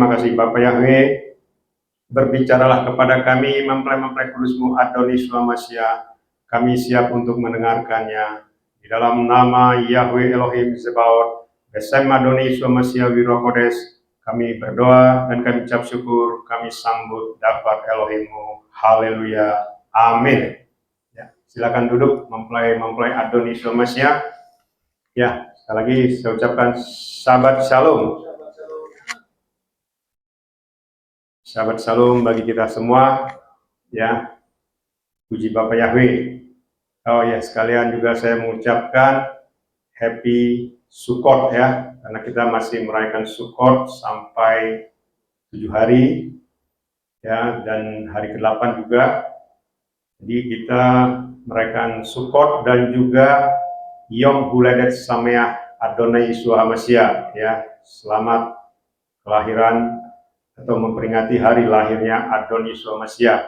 terima kasih Bapak Yahweh. Berbicaralah kepada kami, mempelai-mempelai kudus-Mu Adonis Masia. Kami siap untuk mendengarkannya. Di dalam nama Yahweh Elohim Zebaot, Besem Adonis Masia Wirokodes, kami berdoa dan kami ucap syukur, kami sambut dapat Elohim-Mu. Haleluya. Amin. Ya, silakan duduk mempelai-mempelai Adonis Masia. Ya, sekali lagi saya ucapkan Shabbat Shalom. Shabbat Shalom bagi kita semua. Ya, puji Bapak Yahweh. Oh ya, sekalian juga saya mengucapkan Happy Sukkot ya, karena kita masih merayakan Sukkot sampai 7 hari ya, dan hari ke-8 juga. Jadi kita merayakan Sukkot dan juga Yom Huledet Sameach Adonai Yeshua HaMashiach ya. Selamat kelahiran atau memperingati hari lahirnya Adonai Yeshua HaMashiach.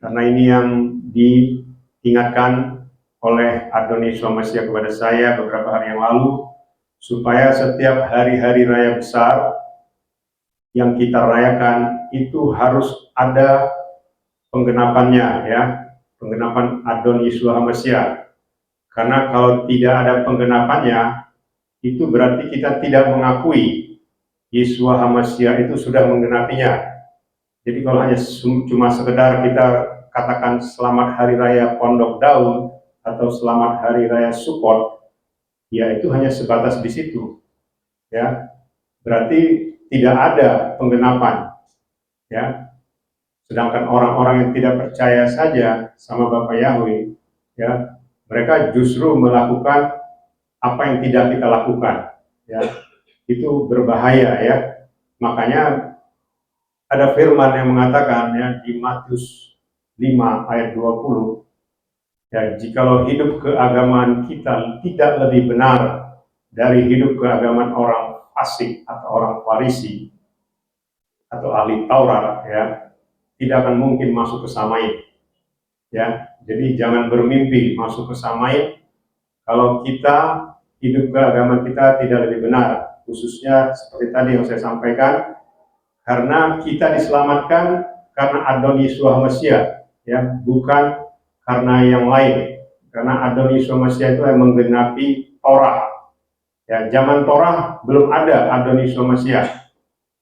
Karena ini yang diingatkan oleh Adonai Yeshua HaMashiach kepada saya beberapa hari yang lalu, supaya setiap hari-hari raya besar yang kita rayakan itu harus ada penggenapannya ya, penggenapan Adonai Yeshua HaMashiach. Karena kalau tidak ada penggenapannya, itu berarti kita tidak mengakui Yeshua HaMashiach itu sudah menggenapinya. Jadi kalau hanya cuma sekedar kita katakan selamat hari raya Pondok Daun atau selamat hari raya Sukkot, ya itu hanya sebatas di situ. Ya. Berarti tidak ada penggenapan. Ya. Sedangkan orang-orang yang tidak percaya saja sama Bapak Yahweh, ya, mereka justru melakukan apa yang tidak kita lakukan. Ya. Itu berbahaya ya. Makanya ada firman yang mengatakan ya di Matius 5 ayat 20, ya, jikalau hidup keagamaan kita tidak lebih benar dari hidup keagamaan orang fasik atau orang Farisi atau ahli Taurat, ya, tidak akan mungkin masuk ke Samain. Ya, jadi jangan bermimpi masuk ke Samain kalau kita hidup keagamaan kita tidak lebih benar, khususnya seperti tadi yang saya sampaikan, karena kita diselamatkan karena Adonai Yeshua HaMashiach, ya, bukan karena yang lain. Karena Adonai Yeshua HaMashiach itu yang menggenapi Torah. Ya, zaman Torah belum ada Adonai Yeshua HaMashiach.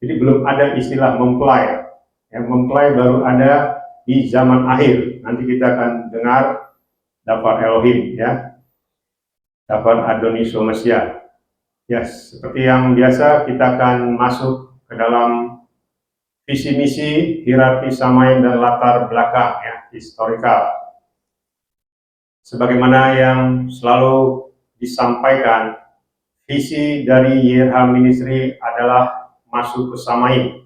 Jadi belum ada istilah mempelai. Ya, mempelai baru ada di zaman akhir. Nanti kita akan dengar dapat Elohim, ya. Dapat Adonai Yeshua HaMashiach. Ya, seperti yang biasa kita akan masuk ke dalam visi misi, hierarki Samain dan latar belakang ya, historikal. Sebagaimana yang selalu disampaikan, visi dari YRH Ministry adalah masuk ke Samain,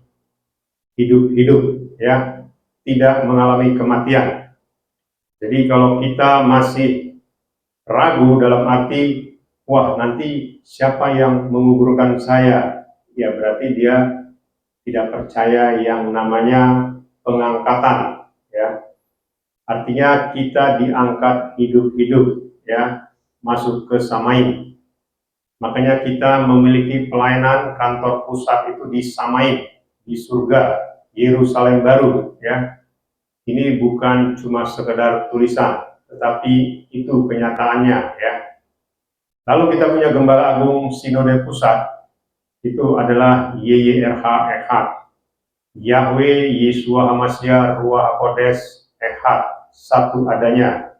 hidup-hidup ya, tidak mengalami kematian. Jadi kalau kita masih ragu dalam arti, wah nanti siapa yang menguburkan saya, ya berarti dia tidak percaya yang namanya pengangkatan, ya. Artinya kita diangkat hidup-hidup, ya, masuk ke Samain. Makanya kita memiliki pelayanan kantor pusat itu di Samain, di surga, Yerusalem baru, ya. Ini bukan cuma sekedar tulisan, tetapi itu kenyataannya, ya. Lalu kita punya Gembala Agung Sinode Pusat, itu adalah YYRH Echad, Yahweh Yeshua HaMashiach Ruach HaKodes Echad, satu adanya.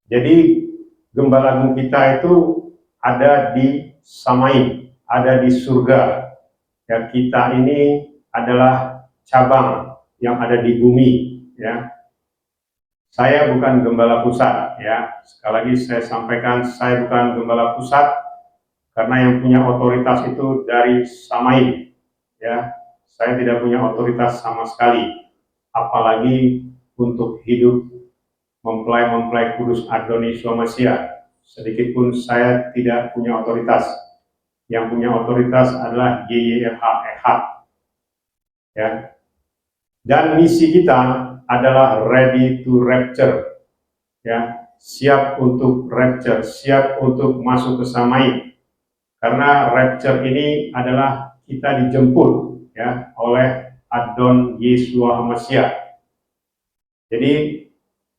Jadi Gembala Agung kita itu ada di Samain, ada di surga. Ya, kita ini adalah cabang yang ada di bumi, ya. Saya bukan gembala pusat, ya. Sekali lagi saya sampaikan, saya bukan gembala pusat, karena yang punya otoritas itu dari Samain, ya. Saya tidak punya otoritas sama sekali, apalagi untuk hidup mempelai-mempelai kudus Adonai Yeshua HaMashiach. Sedikit pun saya tidak punya otoritas. Yang punya otoritas adalah YYRH Echad, ya. Dan misi kita adalah ready to rapture, ya, siap untuk rapture, siap untuk masuk ke Samain. Karena rapture ini adalah kita dijemput ya oleh Adon Yeshua Hamasiah. Jadi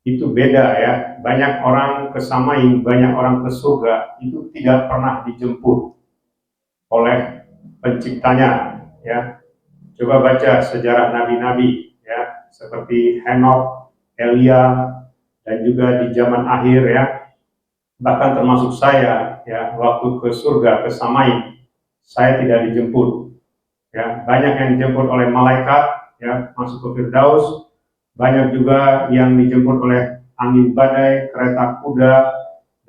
itu beda ya. Banyak orang ke Samaim, banyak orang ke surga itu tidak pernah dijemput oleh penciptanya ya. Coba baca sejarah nabi-nabi ya, seperti Henokh, Elia, dan juga di zaman akhir ya. Bahkan termasuk saya ya, waktu ke surga, ke Samaim, saya tidak dijemput. Ya, banyak yang dijemput oleh malaikat ya, masuk ke Firdaus. Banyak juga yang dijemput oleh angin badai, kereta kuda,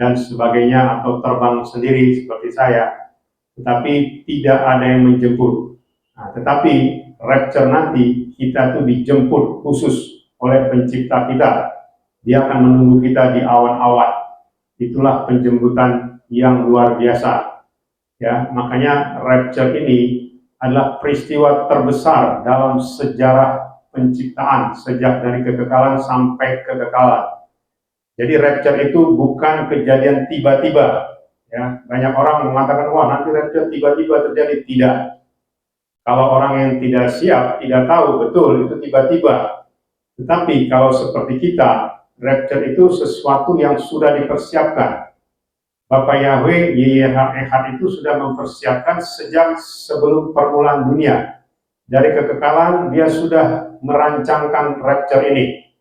dan sebagainya, atau terbang sendiri seperti saya. Tetapi tidak ada yang menjemput. Nah, tetapi rapture nanti kita tuh dijemput khusus oleh pencipta kita. Dia akan menunggu kita di awan-awan. Itulah penjemputan yang luar biasa. Ya, makanya rapture ini adalah peristiwa terbesar dalam sejarah penciptaan sejak dari kekekalan sampai kekekalan. Jadi rapture itu bukan kejadian tiba-tiba. Ya, banyak orang mengatakan, wah nanti rapture tiba-tiba terjadi. Tidak. Kalau orang yang tidak siap, tidak tahu betul itu tiba-tiba. Tetapi kalau seperti kita, rapture itu sesuatu yang sudah dipersiapkan. Bapak Yahweh YHWH itu sudah mempersiapkan sejak sebelum permulaan dunia. Dari kekekalan dia sudah merancangkan rapture ini.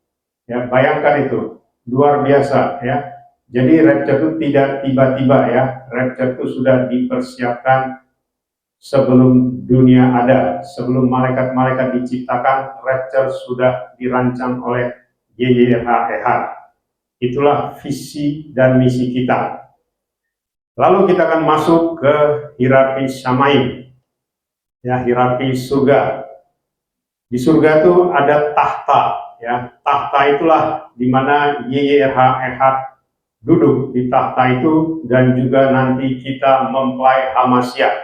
Ya, bayangkan itu, luar biasa ya. Jadi rapture itu tidak tiba-tiba ya. Rapture itu sudah dipersiapkan sebelum dunia ada, sebelum malaikat-malaikat diciptakan, rapture sudah dirancang oleh YHWH. Itulah visi dan misi kita. Lalu kita akan masuk ke hierarki Samaim, ya, hierarki surga. Di surga itu ada tahta, ya, tahta itulah di mana YHWH duduk di tahta itu, dan juga nanti kita mempelai Hamasiah.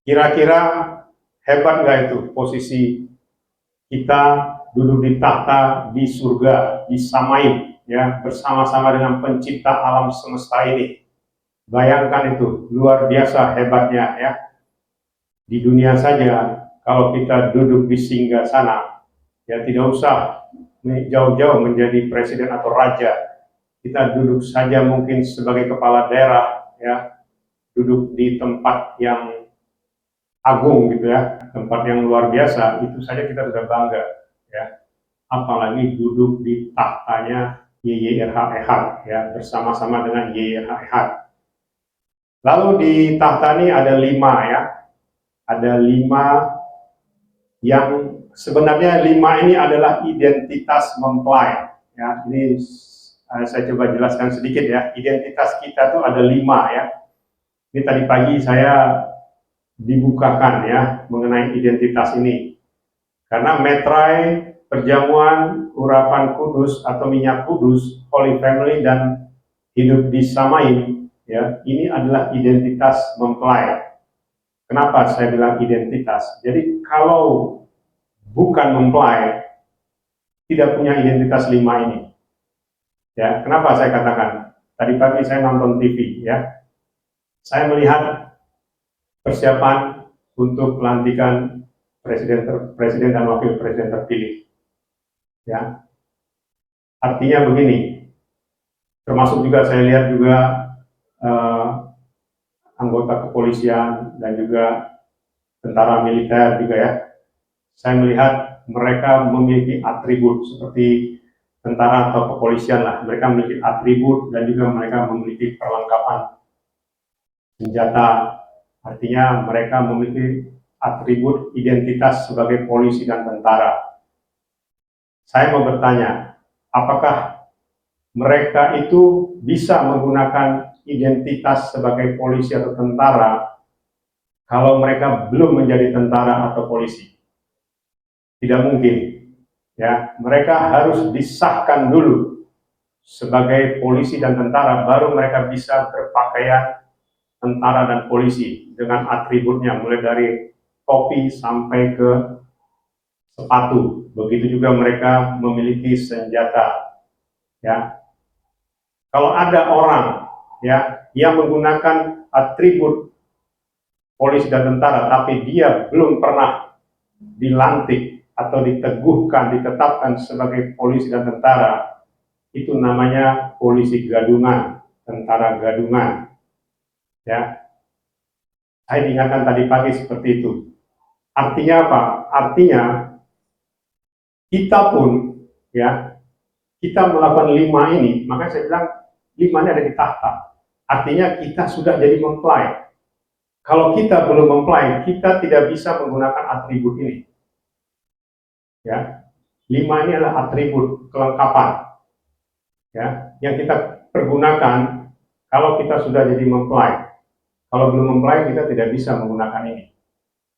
Kira-kira hebat nggak itu posisi kita duduk di tahta di surga, di Samaim, ya, bersama-sama dengan pencipta alam semesta ini. Bayangkan itu, luar biasa hebatnya ya. Di dunia saja, kalau kita duduk di singgasana, ya tidak usah jauh-jauh menjadi presiden atau raja. Kita duduk saja mungkin sebagai kepala daerah, ya, duduk di tempat yang agung gitu ya, tempat yang luar biasa, itu saja kita sudah bangga ya. Apalagi duduk di tahtanya YHWH ya, bersama-sama dengan YHWH. Lalu di tahta ini ada 5 ya, ada 5 yang sebenarnya 5 ini adalah identitas mempelai ya. Ini saya coba jelaskan sedikit ya. Identitas kita tuh ada 5 ya. Ini tadi pagi saya dibukakan ya mengenai identitas ini, karena metrai, perjamuan, urapan kudus atau minyak kudus, Holy Family, dan hidup di Samaim ya, ini adalah identitas mempelai. Kenapa saya bilang identitas? Jadi kalau bukan mempelai, tidak punya identitas 5 ini ya. Kenapa saya katakan? Tadi pagi saya nonton TV ya, saya melihat persiapan untuk pelantikan presiden dan wakil presiden terpilih. Ya, artinya begini, termasuk juga saya lihat juga anggota kepolisian dan juga tentara militer juga ya. Saya melihat mereka memiliki atribut seperti tentara atau kepolisian lah. Mereka memiliki atribut dan juga mereka memiliki perlengkapan senjata. Artinya mereka memiliki atribut identitas sebagai polisi dan tentara. Saya mau bertanya, apakah mereka itu bisa menggunakan identitas sebagai polisi atau tentara kalau mereka belum menjadi tentara atau polisi? Tidak mungkin. Ya, mereka harus disahkan dulu sebagai polisi dan tentara, baru mereka bisa berpakaian tentara dan polisi dengan atributnya, mulai dari topi sampai ke sepatu. Begitu juga mereka memiliki senjata. Ya, kalau ada orang ya yang menggunakan atribut polisi dan tentara, tapi dia belum pernah dilantik atau diteguhkan, ditetapkan sebagai polisi dan tentara, itu namanya polisi gadungan, tentara gadungan. Ya, saya diingatkan tadi pagi seperti itu. Artinya apa? Artinya kita pun, ya, kita melakukan 5 ini, makanya saya bilang 5 ini ada di tahta. Artinya kita sudah jadi mempelai. Kalau kita belum mempelai, kita tidak bisa menggunakan atribut ini. Ya, 5 ini adalah atribut kelengkapan, ya, yang kita pergunakan kalau kita sudah jadi mempelai. Kalau belum mempelai, kita tidak bisa menggunakan ini.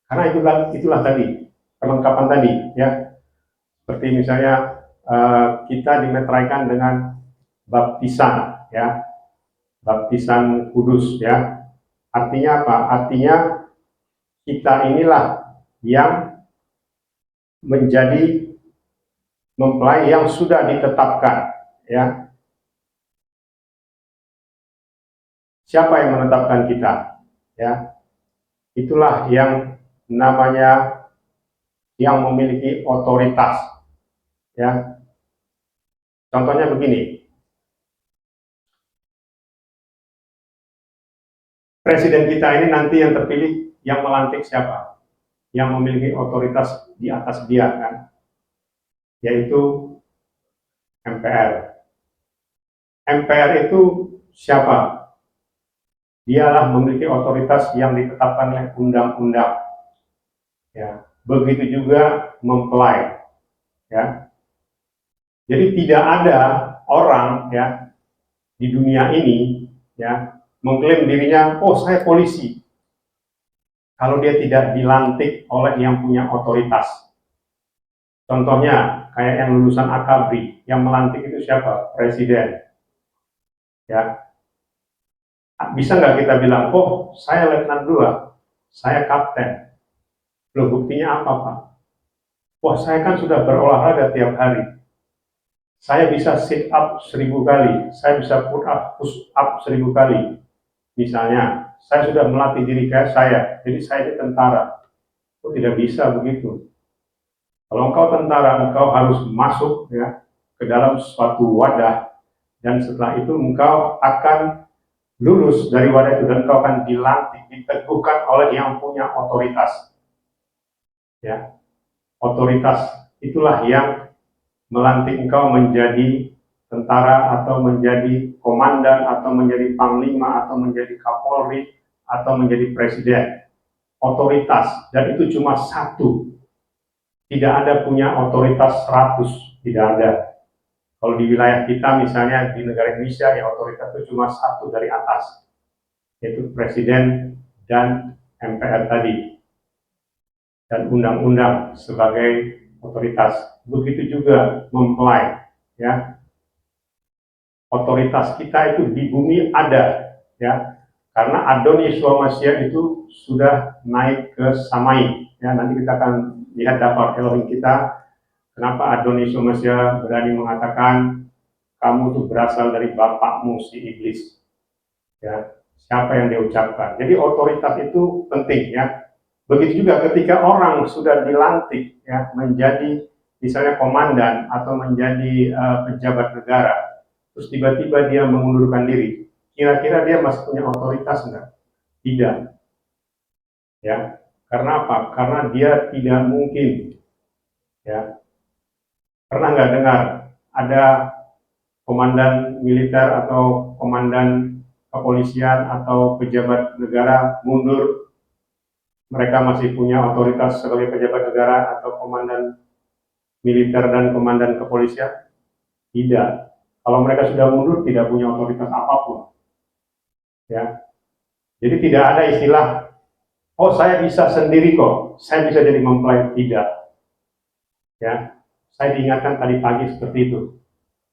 Karena itulah tadi kelengkapan tadi, ya. Seperti misalnya kita dimeteraikan dengan baptisan, ya, baptisan kudus, ya. Artinya apa? Artinya kita inilah yang menjadi mempelai yang sudah ditetapkan, ya. Siapa yang menetapkan kita? Ya, itulah yang namanya yang memiliki otoritas. Ya, contohnya begini, presiden kita ini nanti yang terpilih, yang melantik siapa? Yang memiliki otoritas di atas dia, kan? Yaitu MPR. MPR itu siapa? Dialah memiliki otoritas yang ditetapkan oleh undang-undang. Ya, begitu juga mempelai. Ya, jadi tidak ada orang, ya, di dunia ini, ya, mengklaim dirinya, oh saya polisi, kalau dia tidak dilantik oleh yang punya otoritas. Contohnya kayak yang lulusan Akabri, yang melantik itu siapa? Presiden. Ya, bisa nggak kita bilang, oh saya letnan 2, saya kapten. Loh, buktinya apa, Pak? Wah, saya kan sudah berolahraga tiap hari. Saya bisa sit up 1000 kali, saya bisa push up 1000 kali. Misalnya, saya sudah melatih diri saya, jadi saya ini tentara. Oh, tidak bisa begitu. Kalau engkau tentara, engkau harus masuk, ya, ke dalam suatu wadah, dan setelah itu engkau akan lulus dari wadah itu, dan engkau akan dilantik, diteguhkan oleh yang punya otoritas. Ya, otoritas itulah yang melantik engkau menjadi tentara, atau menjadi komandan, atau menjadi panglima, atau menjadi kapolri, atau menjadi presiden. Otoritas, dan itu cuma satu. Tidak ada punya otoritas 100, tidak ada. Kalau di wilayah kita, misalnya di negara Indonesia, ya otoritas itu cuma satu dari atas, yaitu presiden dan MPR tadi, dan undang-undang sebagai otoritas. Begitu juga mempelai, ya. Otoritas kita itu di bumi ada, ya, karena Adoni Swamasya itu sudah naik ke Samai, ya. Nanti kita akan lihat daftar Elohim kita. Kenapa Adoni Swamasya berani mengatakan kamu tuh berasal dari bapakmu si iblis, ya. Siapa yang dia ucapkan? Jadi otoritas itu penting, ya. Begitu juga ketika orang sudah dilantik, ya, menjadi misalnya komandan atau menjadi pejabat negara, terus tiba-tiba dia mengundurkan diri, kira-kira dia masih punya otoritas enggak? Tidak, ya. Karena apa? Karena dia tidak mungkin, ya. Pernah nggak dengar ada komandan militer atau komandan kepolisian atau pejabat negara mundur, mereka masih punya otoritas sebagai pejabat negara atau komandan militer dan komandan kepolisian? Tidak. Kalau mereka sudah mundur, tidak punya otoritas apapun, ya. Jadi tidak ada istilah, oh saya bisa sendiri kok, saya bisa jadi mempelai. Tidak, ya. Saya diingatkan tadi pagi seperti itu.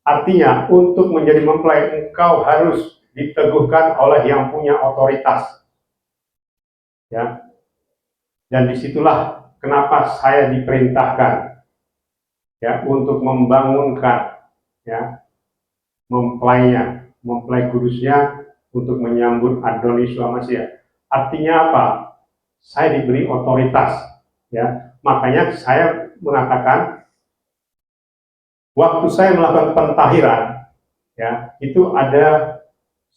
Artinya untuk menjadi mempelai, engkau harus diteguhkan oleh yang punya otoritas, ya. Dan disitulah kenapa saya diperintahkan, ya, untuk membangunkan, ya, mempelainya, mempelai kudusnya, untuk menyambut Adoni Swamasya. Artinya apa? saya diberi otoritas, ya. Makanya saya mengatakan waktu saya melakukan pentahiran, ya, itu ada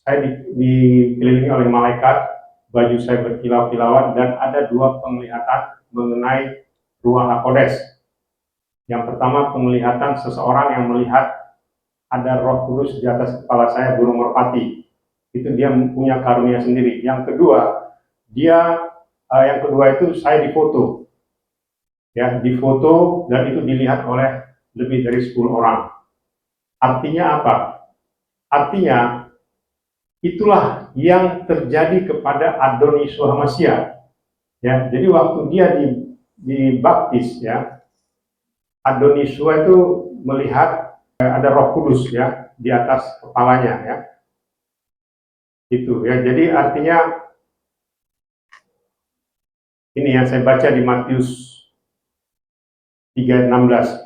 saya dikelilingi oleh malaikat, baju saya berkilau-kilauan, dan ada dua penglihatan mengenai Ruach HaKodes. Yang pertama, penglihatan seseorang yang melihat ada Roh Kudus di atas kepala saya, burung merpati. Itu dia punya karunia sendiri. Yang kedua, itu saya difoto. Ya, difoto dan itu dilihat oleh lebih dari 10 orang. Artinya apa? Artinya itulah yang terjadi kepada Adoni Yeshua Hamashiach. Ya, jadi waktu dia dibaptis, ya, Adoni Yeshua itu melihat ada Roh Kudus, ya, di atas kepalanya, ya. Itu, ya. Jadi artinya ini yang saya baca di Matius 3:16.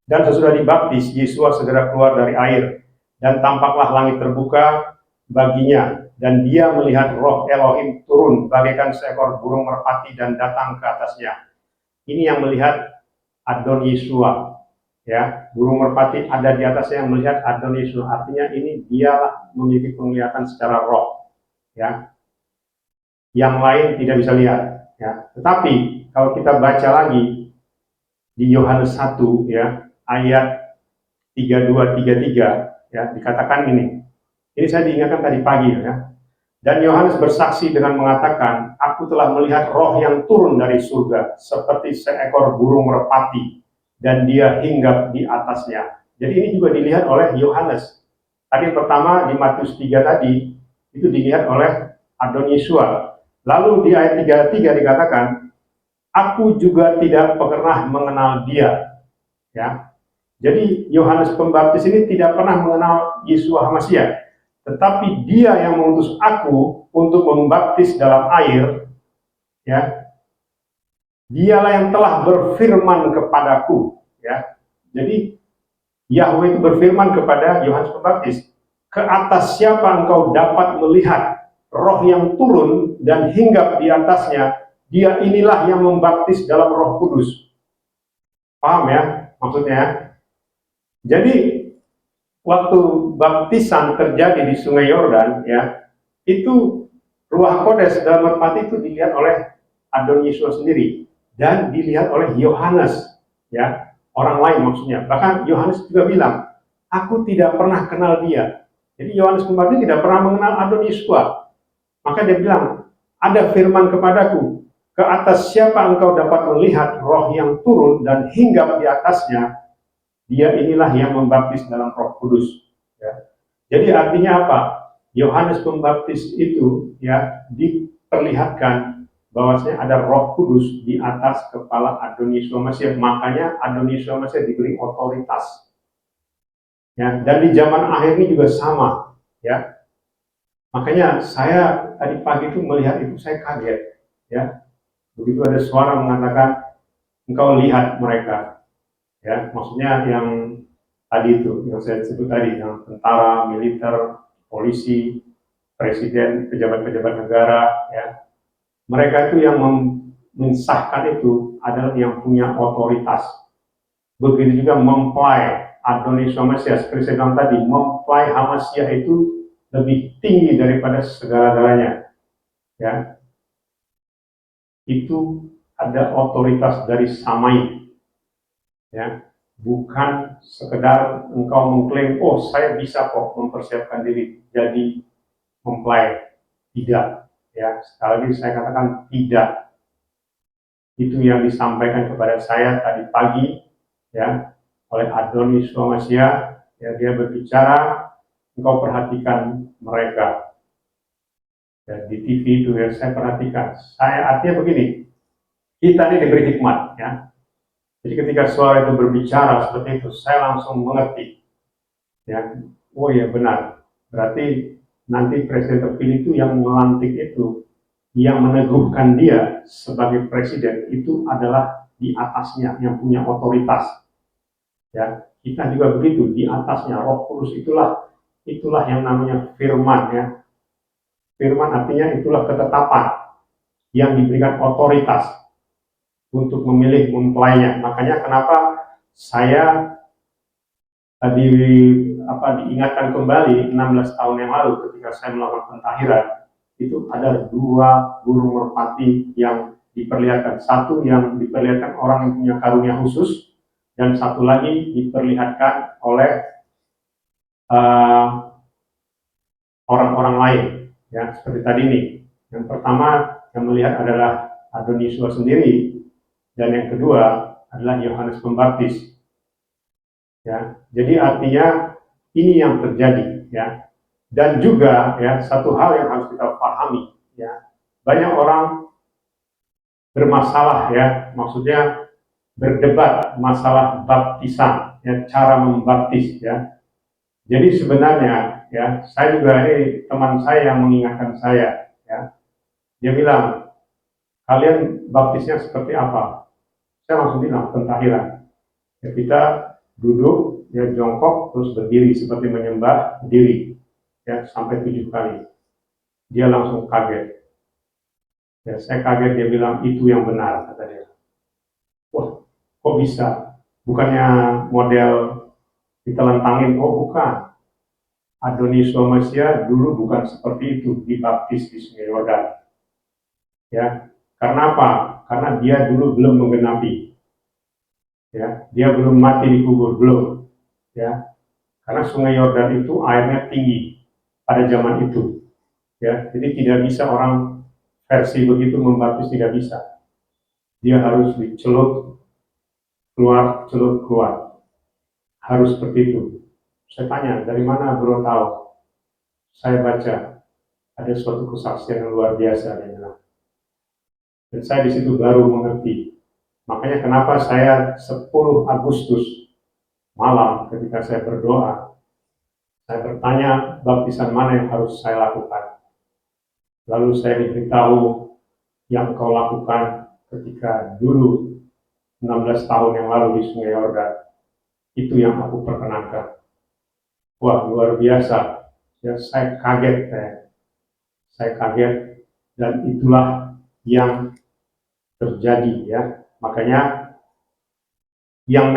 Dan sesudah dibaptis, Yesus segera keluar dari air, dan tampaklah langit terbuka baginya, dan dia melihat Roh Elohim turun bagaikan seekor burung merpati dan datang ke atasnya. Ini yang melihat Adon Yeshua, ya, burung merpati ada di atasnya yang melihat Adon Yeshua. Artinya ini dialah memiliki penglihatan secara roh, ya. Yang lain tidak bisa lihat, ya. Tetapi kalau kita baca lagi di Yohanes 1, ya, ayat 32-33, ya, dikatakan ini. Ini saya diingatkan tadi pagi, ya. Dan Yohanes bersaksi dengan mengatakan, aku telah melihat Roh yang turun dari surga seperti seekor burung merpati, dan dia hinggap di atasnya. Jadi ini juga dilihat oleh Yohanes. Tadi yang pertama di Matius 3 tadi itu dilihat oleh Adon Yeshua. Lalu di ayat 33 dikatakan, aku juga tidak pernah mengenal dia, ya. Jadi Yohanes Pembaptis ini tidak pernah mengenal Yeshua Hamashiach, tetapi dia yang mengutus aku untuk membaptis dalam air, ya. Dialah yang telah berfirman kepadaku, ya. Jadi Yahweh itu berfirman kepada Yohanes Pembaptis, ke atas siapa engkau dapat melihat Roh yang turun dan hinggap di atasnya, dia inilah yang membaptis dalam Roh Kudus. Paham, ya, maksudnya? Jadi waktu baptisan terjadi di Sungai Yordan, ya, itu Ruach Kodes dalam merpati itu dilihat oleh Adon Yeshua sendiri dan dilihat oleh Yohanes, ya, orang lain maksudnya. Bahkan Yohanes juga bilang, aku tidak pernah kenal dia. Jadi Yohanes Pembaptis tidak pernah mengenal Adon Yeshua. Maka dia bilang, ada firman kepadaku, ke atas siapa engkau dapat melihat Roh yang turun dan hinggap di atasnya, dia inilah yang membaptis dalam Roh Kudus, ya. Jadi artinya apa? Yohanes Pembaptis itu, ya, diperlihatkan bahwasanya ada Roh Kudus di atas kepala Adon Yeshua Hamashiach. Makanya Adon Yeshua Hamashiach diberi otoritas, ya. Dan di zaman akhir ini juga sama, ya. Makanya saya tadi pagi itu melihat itu saya kaget, ya. Begitu ada suara mengatakan, engkau lihat mereka, ya, maksudnya yang tadi itu, yang saya sebut tadi, yang tentara, militer, polisi, presiden, pejabat-pejabat negara, ya, mereka itu yang mensahkan itu adalah yang punya otoritas. Begitu juga mempelai Adon Yeshua Hamashiach, seperti saya bilang tadi, mempelai Hamashiach itu lebih tinggi daripada segala-galanya, ya. Itu ada otoritas dari Samai, ya. Bukan sekedar engkau mengklaim, oh saya bisa kok mempersiapkan diri jadi mempelai. Tidak, ya. Sekali lagi saya katakan tidak. Itu yang disampaikan kepada saya tadi pagi, ya, oleh Adon Yeshua Hamashiach, ya. Dia berbicara, engkau perhatikan mereka. Ya, di TV itu, ya, saya perhatikan. Artinya begini, kita ini diberi hikmat, ya. Jadi ketika suara itu berbicara seperti itu, saya langsung mengerti, ya. Oh ya, benar. Berarti nanti presiden terpilih itu yang melantik itu, yang meneguhkan dia sebagai presiden itu adalah di atasnya yang punya otoritas, ya. Kita juga begitu, di atasnya Roh Kudus itulah yang namanya firman, ya. Firman artinya itulah ketetapan yang diberikan otoritas untuk memilih mempelainya. Makanya kenapa saya diingatkan kembali 16 tahun yang lalu ketika saya melakukan pentahiran, itu ada 2 burung merpati yang diperlihatkan. Satu yang diperlihatkan orang yang punya karunia khusus, dan satu lagi diperlihatkan oleh orang-orang lain, ya, seperti tadi nih. Yang pertama yang melihat adalah Adoniswa sendiri, dan yang kedua adalah Yohanes Pembaptis. Ya, jadi artinya ini yang terjadi, ya. Dan juga, ya, satu hal yang harus kita pahami, ya, banyak orang bermasalah, ya, maksudnya berdebat masalah baptisan, ya, cara membaptis, ya. Jadi sebenarnya, ya, saya juga, ini teman saya yang mengingatkan saya, ya, dia bilang, kalian baptisnya seperti apa? Saya langsung bilang, pentahiran. Ya, kita duduk, ya, jongkok, terus berdiri seperti menyembah diri, ya, sampai 7 kali. Dia langsung kaget. Ya, saya kaget, dia bilang itu yang benar, kata dia. Wah, kok bisa? Bukannya model ditelentangin? Oh, bukan. Adoniswa Mesya dulu bukan seperti itu, dibaptis di Sungai Yordan. Ya, karena apa? Karena dia dulu belum menggenapi. Ya, dia belum mati dikubur, belum. Ya, karena Sungai Yordan itu airnya tinggi pada zaman itu. Ya, jadi tidak bisa orang versi begitu membaptis, tidak bisa. Dia harus dicelup keluar, celup keluar. Harus seperti itu. Saya tanya, dari mana bro tahu? Saya baca, ada suatu kesaksian yang luar biasa, dia bilang. Dan saya di situ baru mengerti. Makanya kenapa saya 10 Agustus malam ketika saya berdoa, saya bertanya baptisan mana yang harus saya lakukan. Lalu saya diberitahu yang kau lakukan ketika dulu 16 tahun yang lalu di Sungai Yordan. Itu yang aku perkenankan. Wah, luar biasa. Ya, saya kaget. Saya kaget, dan itulah yang terjadi, ya. Makanya yang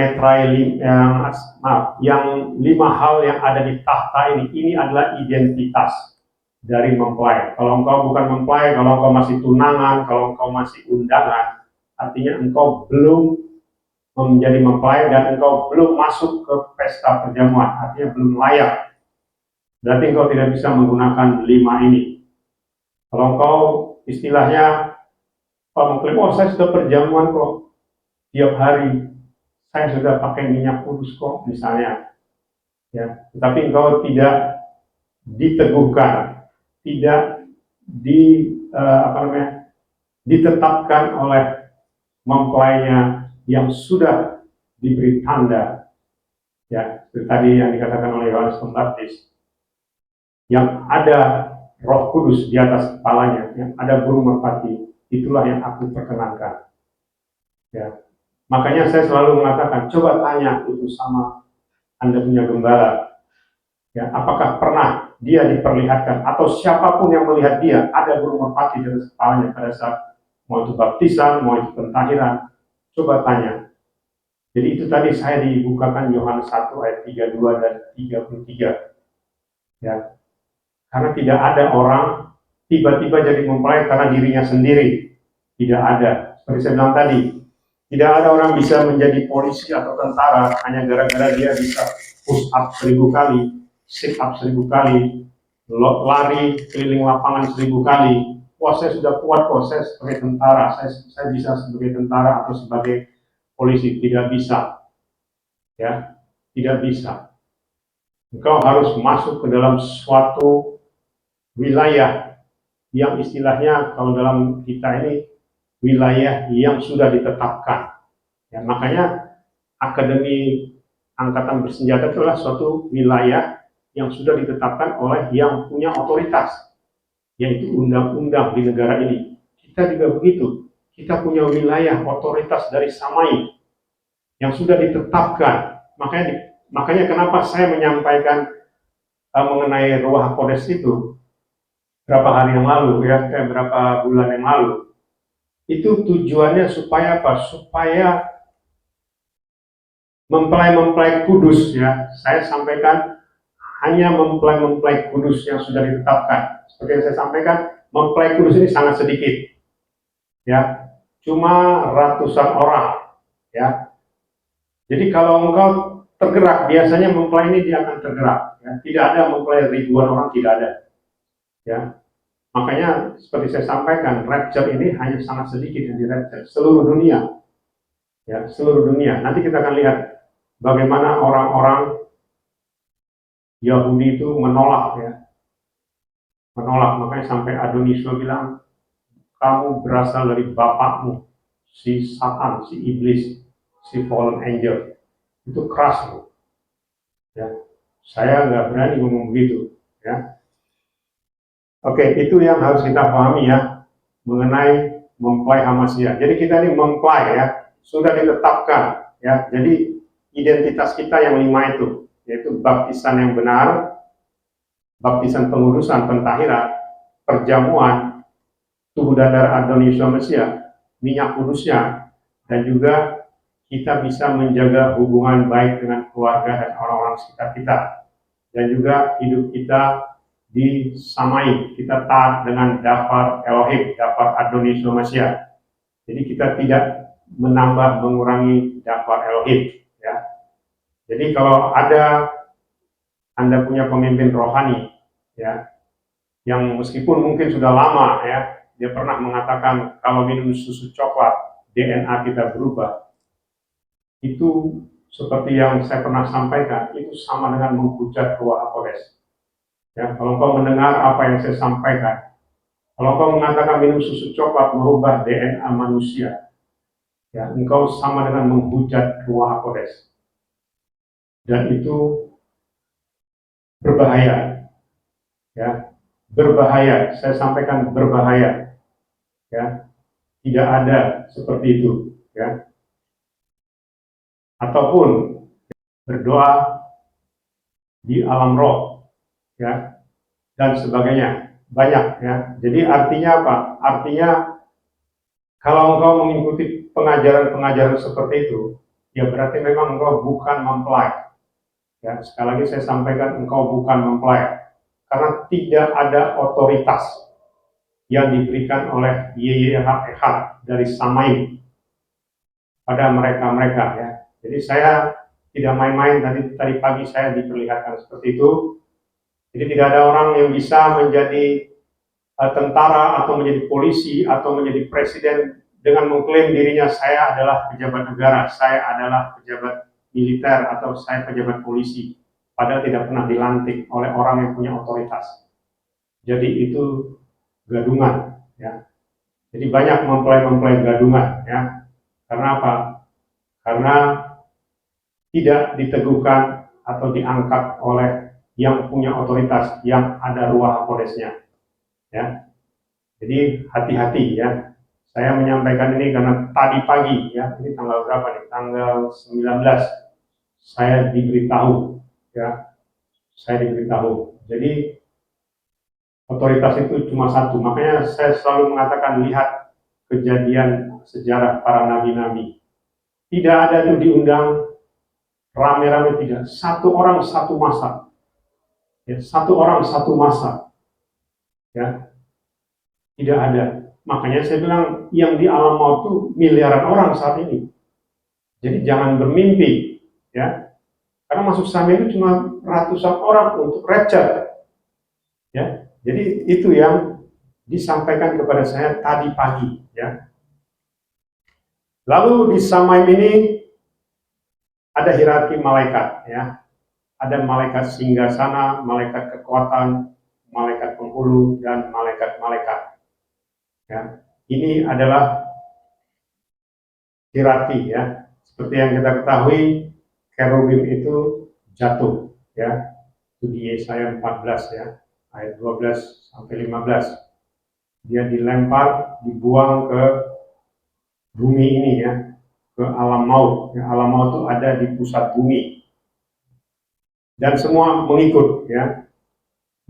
yang 5 hal yang ada di tahta ini adalah identitas dari mempelai. Kalau engkau bukan mempelai, kalau engkau masih tunangan, kalau engkau masih undangan, artinya engkau belum menjadi mempelai dan engkau belum masuk ke pesta perjamuan, artinya belum layak. Berarti engkau tidak bisa menggunakan 5 ini. Kalau engkau istilahnya mengklaim, oh saya sudah perjamuan kok tiap hari, saya sudah pakai minyak kudus kok misalnya, ya, tetapi engkau tidak diteguhkan, tidak ditetapkan oleh mempelainya yang sudah diberi tanda, ya, seperti tadi yang dikatakan oleh Yohanes Pembaptis, yang ada Roh Kudus di atas kepalanya, yang ada burung merpati, itulah yang aku perkenankan. Ya, makanya saya selalu mengatakan, coba tanya itu sama Anda punya gembala, ya, apakah pernah dia diperlihatkan atau siapapun yang melihat dia ada burung merpati di atas kepalanya pada saat mau itu baptisan, mau itu pentahiran, coba tanya. Jadi itu tadi saya dibukakan Yohanes 1 ayat 32 dan 33. Ya. Karena tidak ada orang tiba-tiba jadi mempelai karena dirinya sendiri. Tidak ada. Seperti saya bilang tadi, tidak ada orang bisa menjadi polisi atau tentara hanya gara-gara dia bisa push up 1000 kali, sit up 1000 kali, lari keliling lapangan 1000 kali. Wah, saya sudah kuat kok, saya sebagai tentara, saya bisa sebagai tentara atau sebagai polisi. Tidak bisa. Ya, tidak bisa. Engkau harus masuk ke dalam suatu wilayah yang istilahnya kalau dalam kita ini wilayah yang sudah ditetapkan. Ya, makanya Akademi Angkatan Bersenjata itulah suatu wilayah yang sudah ditetapkan oleh yang punya otoritas, yaitu undang-undang di negara ini. Kita juga begitu. Kita punya wilayah otoritas dari Samai yang sudah ditetapkan. Makanya kenapa saya menyampaikan mengenai Ruach Kodes itu berapa hari yang lalu, ya, berapa bulan yang lalu. Itu tujuannya supaya apa? Supaya mempelai-mempelai kudus, ya. Saya sampaikan hanya mempelai-mempelai kudus yang sudah ditetapkan. Seperti yang saya sampaikan, mempelai kudus ini sangat sedikit, ya, cuma ratusan orang, ya. Jadi kalau engkau tergerak, biasanya mempelai ini dia akan tergerak, ya. Tidak ada mempelai ribuan orang, tidak ada, ya. Makanya seperti saya sampaikan, rapture ini hanya sangat sedikit yang di rapture seluruh dunia, ya, seluruh dunia. Nanti kita akan lihat bagaimana orang-orang Yahudi itu menolak, ya, menolak. Makanya sampai Adonisio bilang, kamu berasal dari bapakmu, si Satan, si iblis, si fallen angel. Itu keras, loh. Ya, saya nggak berani ngomong begitu, ya. Oke, itu yang harus kita pahami, ya, mengenai mempelai Hamasya. Jadi kita ini mempelai, ya, sudah ditetapkan, ya. Jadi identitas kita yang 5 itu, yaitu baptisan yang benar, baptisan pengudusan, pentahiran, perjamuan, tubuh dan darah Adonis Mesia, minyak kudusnya, dan juga kita bisa menjaga hubungan baik dengan keluarga dan orang-orang sekitar kita, dan juga hidup kita disamai, kita taat dengan dafar Elohim, dafar Adonis Mesia. Jadi kita tidak menambah mengurangi dafar Elohim, ya. Jadi kalau ada Anda punya pemimpin rohani, ya, yang meskipun mungkin sudah lama, ya, dia pernah mengatakan kalau minum susu coklat DNA kita berubah, itu seperti yang saya pernah sampaikan, itu sama dengan menghujat Ruach HaKodes. Ya, kalau kau mendengar apa yang saya sampaikan, kalau kau mengatakan minum susu coklat merubah DNA manusia, ya, engkau sama dengan menghujat Ruach HaKodes. Dan itu berbahaya, ya, berbahaya. Saya sampaikan berbahaya, ya. Tidak ada seperti itu, ya. Ataupun berdoa di alam roh, ya, dan sebagainya, banyak, ya. Jadi artinya apa? Artinya kalau engkau mengikuti pengajaran-pengajaran seperti itu, ya berarti memang engkau bukan mempelai. Ya, sekali lagi saya sampaikan, engkau bukan mempelai, karena tidak ada otoritas yang diberikan oleh YYHEH dari Samaim pada mereka-mereka, ya. Jadi saya tidak main-main, tadi pagi saya diperlihatkan seperti itu. Jadi tidak ada orang yang bisa menjadi tentara atau menjadi polisi atau menjadi presiden dengan mengklaim dirinya saya adalah pejabat negara, saya adalah pejabat militer, atau saya pejabat polisi, padahal tidak pernah dilantik oleh orang yang punya otoritas. Jadi itu gadungan, ya. Jadi banyak mempelai-mempelai gadungan, ya. Karena apa? Karena tidak diteguhkan atau diangkat oleh yang punya otoritas, yang ada Ruach HaKodesnya, ya. Jadi hati-hati, ya. Saya menyampaikan ini karena tadi pagi, ya, ini tanggal berapa nih? Tanggal 19. Saya diberitahu, ya. Saya diberitahu. Jadi otoritas itu cuma satu. Makanya saya selalu mengatakan, lihat kejadian sejarah para nabi-nabi. Tidak ada itu diundang rame-rame, tidak. Satu orang satu masa. Ya, satu orang satu masa. Ya. Tidak ada. Makanya saya bilang yang di alam maut itu miliaran orang saat ini. Jadi jangan bermimpi, ya. Karena masuk Samaim itu cuma ratusan orang untuk rapture, ya. Jadi itu yang disampaikan kepada saya tadi pagi, ya. Lalu di Samaim ini ada hierarki malaikat, ya. Ada malaikat singgasana, malaikat kekuatan, malaikat penghulu, dan malaikat-malaikat. Ya, ini adalah hierarki, ya. Seperti yang kita ketahui, kerubim itu jatuh, ya. Itu di Yesaya 14, ya, ayat 12 sampai 15. Dia dilempar, dibuang ke bumi ini, ya, ke alam maut. Ya, alam maut itu ada di pusat bumi. Dan semua mengikut, ya.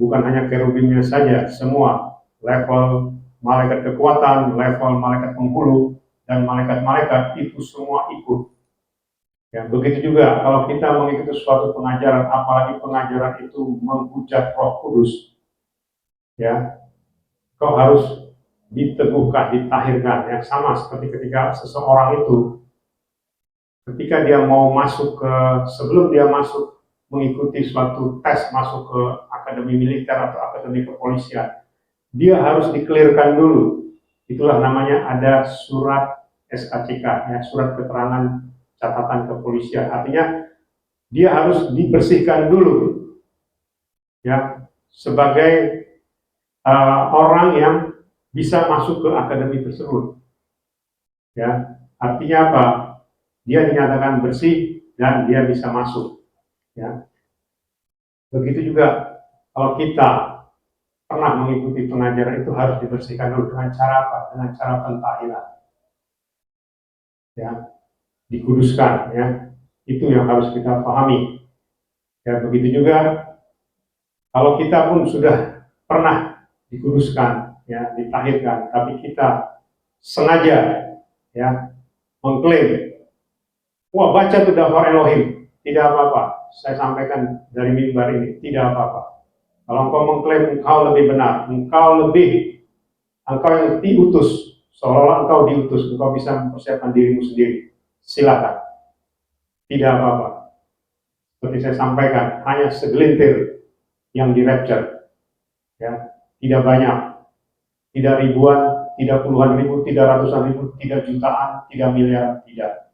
Bukan hanya kerubimnya saja, semua level malaikat kekuatan, level malaikat penghulu, dan malaikat-malaikat itu semua ikut. Ya, begitu juga kalau kita mengikuti suatu pengajaran, apalagi pengajaran itu menghujat Roh Kudus, ya, kau harus diteguhkan, ditahirkan. Yang sama seperti ketika seseorang itu, ketika dia mau masuk sebelum dia masuk mengikuti suatu tes masuk ke akademi militer atau akademi kepolisian, dia harus dikelirkan dulu. Itulah namanya ada surat SKCK, ya, surat keterangan catatan kepolisian. Artinya dia harus dibersihkan dulu, ya, sebagai orang yang bisa masuk ke akademi tersebut. Ya, artinya apa? Dia dinyatakan bersih dan dia bisa masuk. Ya, begitu juga kalau kita pernah mengikuti pengajaran itu harus dibersihkan dulu dengan cara apa? Dengan cara pentahilan. Ya, dikuduskan, ya. Itu yang harus kita pahami. Ya, begitu juga kalau kita pun sudah pernah dikuduskan, ya, ditahirkan, tapi kita sengaja, ya, mengklaim, wah, baca tuh daftar Elohim, tidak apa-apa. Saya sampaikan dari mimbar ini, tidak apa-apa. Kalau engkau mengklaim engkau lebih benar, engkau yang diutus, seolah-olah engkau diutus, engkau bisa mempersiapkan dirimu sendiri, silakan, tidak apa-apa. Seperti saya sampaikan, hanya segelintir yang di rapture, ya, tidak banyak, tidak ribuan, tidak puluhan ribu, tidak ratusan ribu, tidak jutaan, tidak miliar, tidak,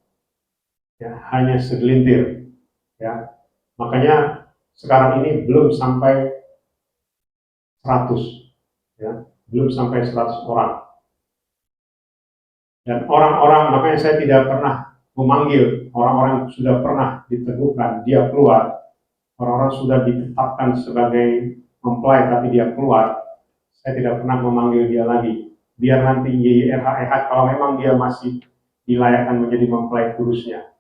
ya, hanya segelintir, ya. Makanya sekarang ini belum sampai 100, ya, belum sampai 100 orang. Dan orang-orang, makanya saya tidak pernah memanggil orang-orang yang sudah pernah diteguhkan, dia keluar, orang-orang sudah ditetapkan sebagai mempelai tapi dia keluar, saya tidak pernah memanggil dia lagi. Biar nanti YYRHEH kalau memang dia masih dilayakkan menjadi mempelai kudusnya.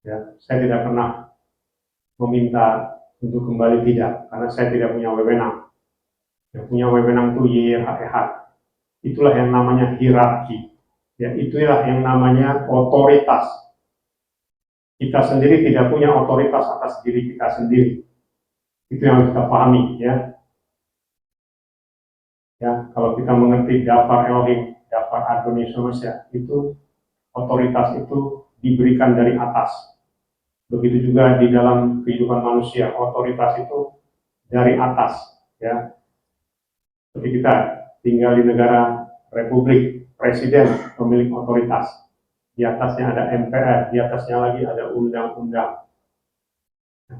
Ya, saya tidak pernah meminta untuk kembali, tidak, karena saya tidak punya wewenang. Yang punya wewenang itu YYRHEH. Itulah yang namanya hierarki. Ya, itulah yang namanya otoritas. Kita sendiri tidak punya otoritas atas diri kita sendiri. Itu yang harus kita pahami, ya. Ya, kalau kita mengerti daftar Elohim, daftar Adonis Manusia, itu otoritas itu diberikan dari atas. Begitu juga di dalam kehidupan manusia, otoritas itu dari atas, ya. Seperti kita tinggal di negara republik, presiden pemilik otoritas. Di atasnya ada MPR, di atasnya lagi ada undang-undang.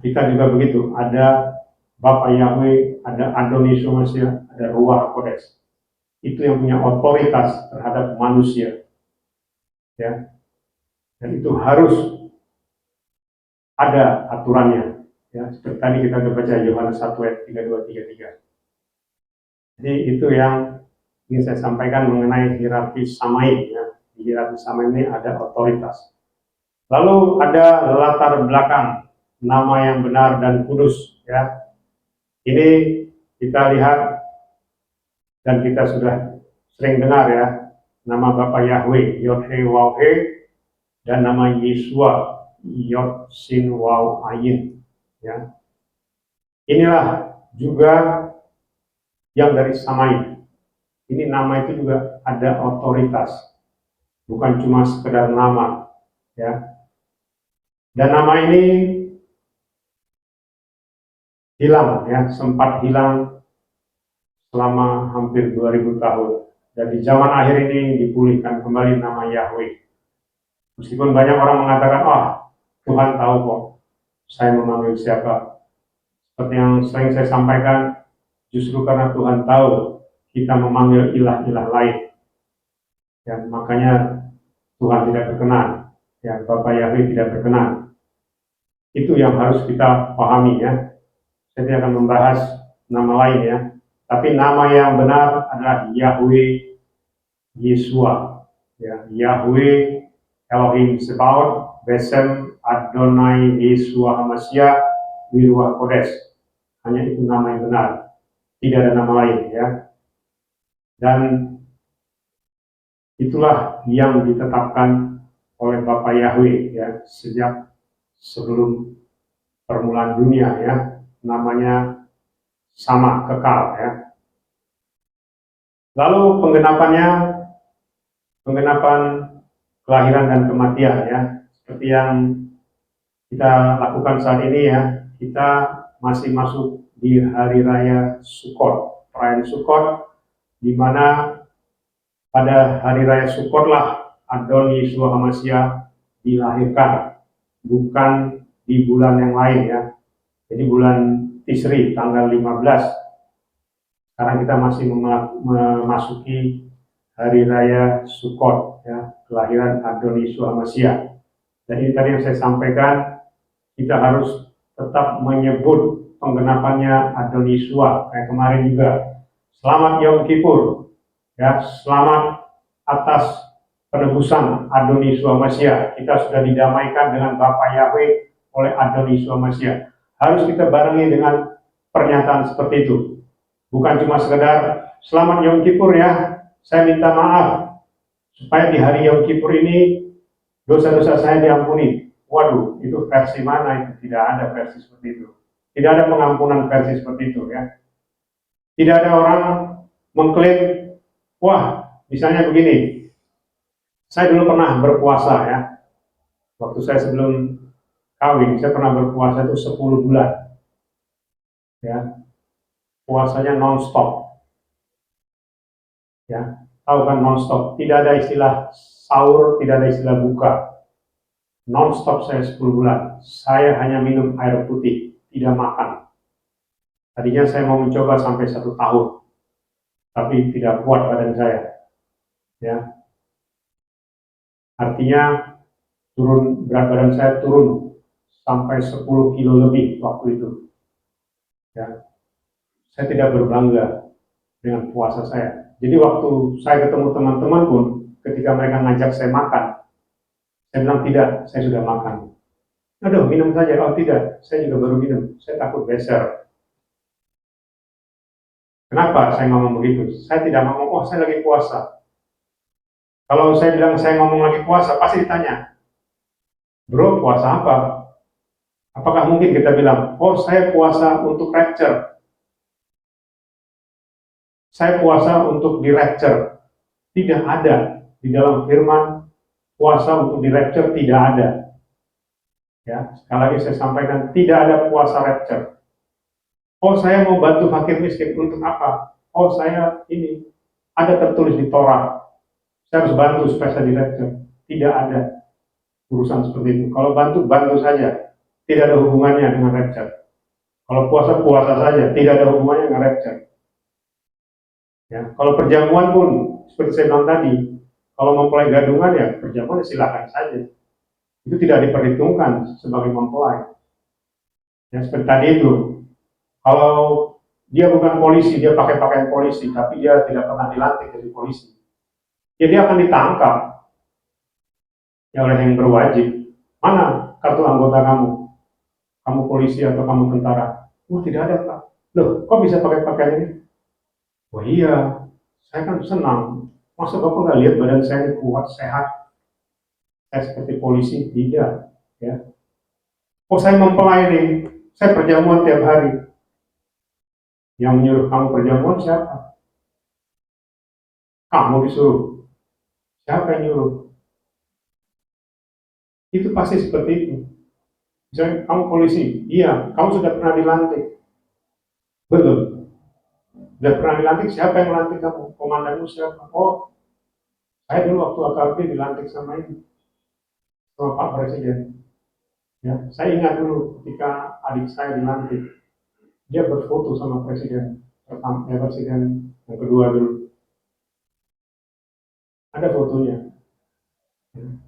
Kita juga begitu, ada Bapak Yahweh, ada Adonis Manusia, ada Ruach Kodes. Itu yang punya otoritas terhadap manusia, ya. Dan itu harus ada aturannya, ya. Seperti tadi kita baca Yohanes 1 ayat 32-33. Jadi itu yang ingin saya sampaikan mengenai hierarki Samaim, ya. Di hierarki Samaim ini ada otoritas. Lalu ada latar belakang nama yang benar dan kudus, ya. Ini kita lihat dan kita sudah sering dengar, ya, nama Bapa Yahweh, Yod-He Waw-He, dan nama Yeshua, Yod Sin Waw Ayin, ya. Inilah juga yang dari Samaim. Ini nama itu juga ada otoritas, bukan cuma sekedar nama, ya. Dan nama ini hilang, ya, sempat hilang selama hampir 2000 tahun. Dan di zaman akhir ini dipulihkan kembali nama Yahweh. Meskipun banyak orang mengatakan, Tuhan tahu kok saya memanggil siapa. Seperti yang sering saya sampaikan, justru karena Tuhan tahu kita memanggil ilah-ilah lain, ya, makanya Tuhan tidak berkenan, ya, Bapak Yahweh tidak berkenan. Itu yang harus kita pahami, ya. Saya tidak akan membahas nama lain, ya, tapi nama yang benar adalah Yahweh Yeshua, ya, Yahweh Elohim Sebaot Besem Adonai Yeshua Hamashiach Wiruach Kodes. Hanya itu nama yang benar, tidak ada nama lain, ya. Dan itulah yang ditetapkan oleh Bapa Yahweh ya sejak sebelum permulaan dunia ya, namanya sama kekal ya. Lalu penggenapan kelahiran dan kematian ya, seperti yang kita lakukan saat ini ya, kita masih masuk di hari raya Sukkot, perayaan Sukkot, di mana pada hari raya Sukkotlah Adon Yeshua HaMashiach dilahirkan, bukan di bulan yang lain ya. Jadi bulan Tisri tanggal 15. Sekarang kita masih memasuki hari raya Sukkot ya, kelahiran Adon Yeshua HaMashiach. Dan ini tadi yang saya sampaikan, kita harus tetap menyebut penggenapannya Adon Yeshua kayak kemarin juga. Selamat Yom Kippur. Ya, selamat atas penebusan Adon Yeshua HaMashiach. Kita sudah didamaikan dengan Bapa Yahweh oleh Adon Yeshua HaMashiach. Harus kita barengi dengan pernyataan seperti itu. Bukan cuma sekedar selamat Yom Kippur ya, saya minta maaf supaya di hari Yom Kippur ini dosa-dosa saya diampuni. Waduh, itu versi mana itu? Tidak ada versi seperti itu. Tidak ada pengampunan versi seperti itu ya. Tidak ada orang mengklaim, wah, misalnya begini, saya dulu pernah berpuasa ya. Waktu saya sebelum kawin, saya pernah berpuasa itu 10 bulan. Ya. Puasanya non-stop. Ya, tahu kan non-stop. Tidak ada istilah sahur, tidak ada istilah buka. Non-stop saya 10 bulan. Saya hanya minum air putih, tidak makan. Tadinya saya mau mencoba sampai 1 tahun, tapi tidak kuat badan saya. Ya, artinya berat badan saya turun sampai 10 kilo lebih waktu itu. Ya, saya tidak berbangga dengan puasa saya. Jadi waktu saya ketemu teman-teman pun, ketika mereka ngajak saya makan, saya bilang tidak, saya sudah makan. Aduh, minum saja. Oh tidak, saya juga baru minum. Saya takut beser. Kenapa saya ngomong begitu? Saya tidak ngomong, oh saya lagi puasa. Kalau saya bilang saya ngomong lagi puasa, pasti ditanya, bro puasa apa? Apakah mungkin kita bilang, oh saya puasa untuk rapture, saya puasa untuk di rapture? Tidak ada di dalam firman puasa untuk di rapture, tidak ada. Ya, sekali lagi saya sampaikan, tidak ada puasa rapture. Oh saya mau bantu fakir miskin, untuk apa? Oh saya ini ada tertulis di Torah, saya harus bantu supaya saya di rapture. Tidak ada urusan seperti itu. Kalau bantu, bantu saja, tidak ada hubungannya dengan rapture. Kalau puasa, puasa saja, tidak ada hubungannya dengan rapture. Ya, kalau perjamuan pun, seperti saya bilang tadi, kalau mempelai gadungan ya perjamuan silakan saja. Itu tidak diperhitungkan sebagai mempelai. Ya, seperti tadi itu, kalau dia bukan polisi, dia pakai pakaian polisi, tapi dia tidak pernah dilantik jadi polisi, ya dia akan ditangkap ya oleh yang berwajib. Mana kartu anggota kamu? Kamu polisi atau kamu tentara? Oh tidak ada Pak. Loh, kok bisa pakai pakaian ini? Oh iya, saya kan senang. Masa Bapak nggak lihat badan saya ini kuat, sehat? Saya seperti polisi? Tidak. Ya. Oh saya mempelai nih, saya perjamuan tiap hari. Yang menyuruh kamu perjamuan siapa? Kamu disuruh. Siapa yang nyuruh? Itu pasti seperti itu. Misalnya kamu polisi, iya, kamu sudah pernah dilantik. Betul. Sudah pernah dilantik, siapa yang melantik kamu? Komandanmu siapa? Oh, saya dulu waktu AKP dilantik sama ini, sama Pak Presiden. Ya, saya ingat dulu ketika adik saya dilantik, dia berfoto sama presiden pertama, presiden yang kedua dulu. Ada fotonya.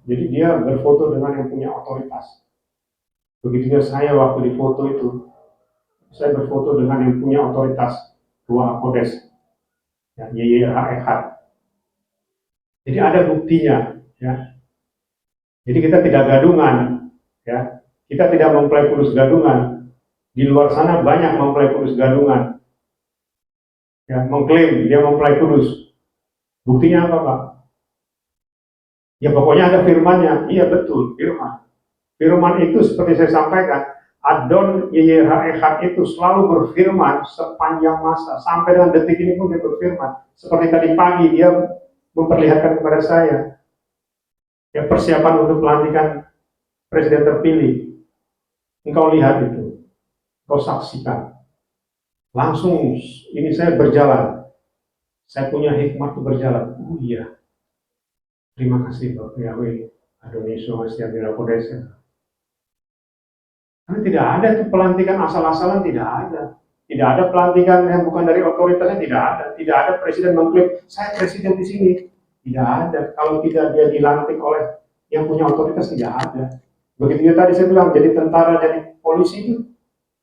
Jadi dia berfoto dengan yang punya otoritas. Begitu juga saya waktu di foto itu, saya berfoto dengan yang punya otoritas, Ketua Kodes, ya, YYRH. Jadi ada buktinya, ya. Jadi kita tidak gadungan, ya. Kita tidak mempelai kudus gadungan. Di luar sana banyak mempelai kudus gadungan, ya, mengklaim dia mempelai kudus. Buktinya apa, Pak? Ya pokoknya ada firmannya. Iya betul, firman. Firman itu seperti saya sampaikan, Adon YYHE itu selalu berfirman sepanjang masa. Sampai dengan detik ini pun dia berfirman. Seperti tadi pagi dia memperlihatkan kepada saya, ya persiapan untuk pelantikan presiden terpilih. Engkau lihat itu, engkau saksikan. Langsung ini saya berjalan. Saya punya hikmat untuk berjalan. Oh iya, terima kasih Bapak Yahweh. Adonai Somasya Birakodes. Karena tidak ada itu pelantikan asal-asalan, tidak ada. Tidak ada pelantikan yang bukan dari otoritasnya, tidak ada. Tidak ada presiden mengklaim, saya presiden di sini. Tidak ada. Kalau tidak dia dilantik oleh yang punya otoritas, tidak ada. Begitu tadi saya bilang, jadi tentara, jadi polisi itu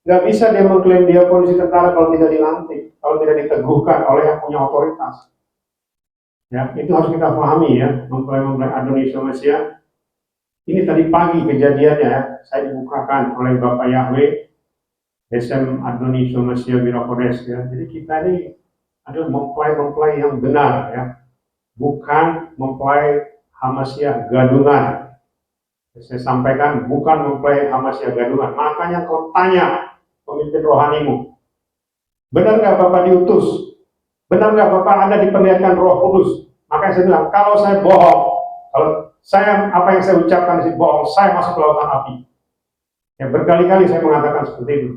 nggak bisa dia mengklaim dia polisi tentara kalau tidak dilantik, kalau tidak diteguhkan oleh yang punya otoritas. Ya, itu harus kita pahami ya, mempelai-mempelai Adonai Somasya. Ini tadi pagi kejadiannya ya, saya dibukakan oleh Bapak Yahweh, SM Adonai Somasya Birakodes ya. Jadi kita ini adalah mempelai-mempelai yang benar ya, bukan mempelai Hamasya gadungan. Saya sampaikan bukan mempelai Hamasya gadungan. Makanya kau tanya pemimpin rohanimu, benar nggak Bapak diutus? Benar nggak Bapak Anda diperlihatkan Roh Kudus? Makanya saya bilang, kalau saya bohong, kalau saya apa yang saya ucapkan di sini bohong, saya masuk ke lautan api. Ya, berkali-kali saya mengatakan seperti itu.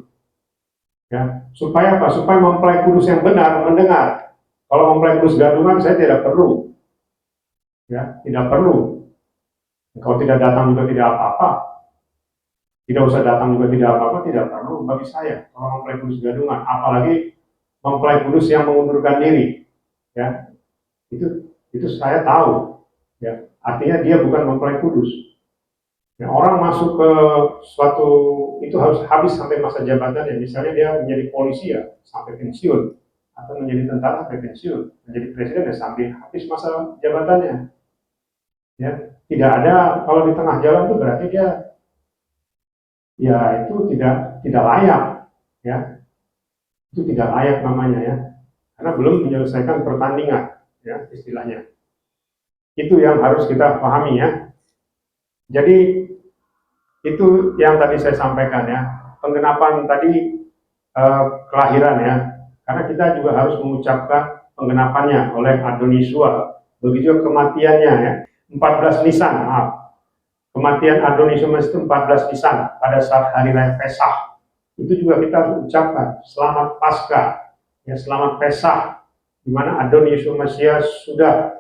Ya, supaya apa? Supaya mempelai kudus yang benar mendengar. Kalau mempelai kudus gadungan, saya tidak perlu. Ya, tidak perlu. Kalau tidak datang juga tidak apa-apa. Tidak usah datang juga tidak apa-apa, tidak perlu bagi saya. Kalau mempelai kudus gadungan, apalagi mempelai kudus yang mengundurkan diri. Ya, itu saya tahu. Ya, artinya dia bukan mempelai kudus. Ya, orang masuk ke suatu itu harus habis sampai masa jabatannya. Misalnya dia menjadi polisi ya sampai pensiun, atau menjadi tentara sampai pensiun, menjadi presiden ya sampai habis masa jabatannya. Ya, tidak ada kalau di tengah jalan itu berarti dia ya itu tidak layak ya. Itu tidak layak namanya ya. Karena belum menyelesaikan pertandingan ya istilahnya. Itu yang harus kita pahami ya. Jadi itu yang tadi saya sampaikan ya, penggenapan tadi kelahiran ya, karena kita juga harus mengucapkan penggenapannya oleh Adonisua, begitu juga kematiannya ya, 14 Nisan, maaf, kematian Adonisua itu 14 Nisan pada saat hari raya Pesach, itu juga kita harus ucapkan selamat Paskah, ya selamat Pesach, di mana Adonisua Mesya sudah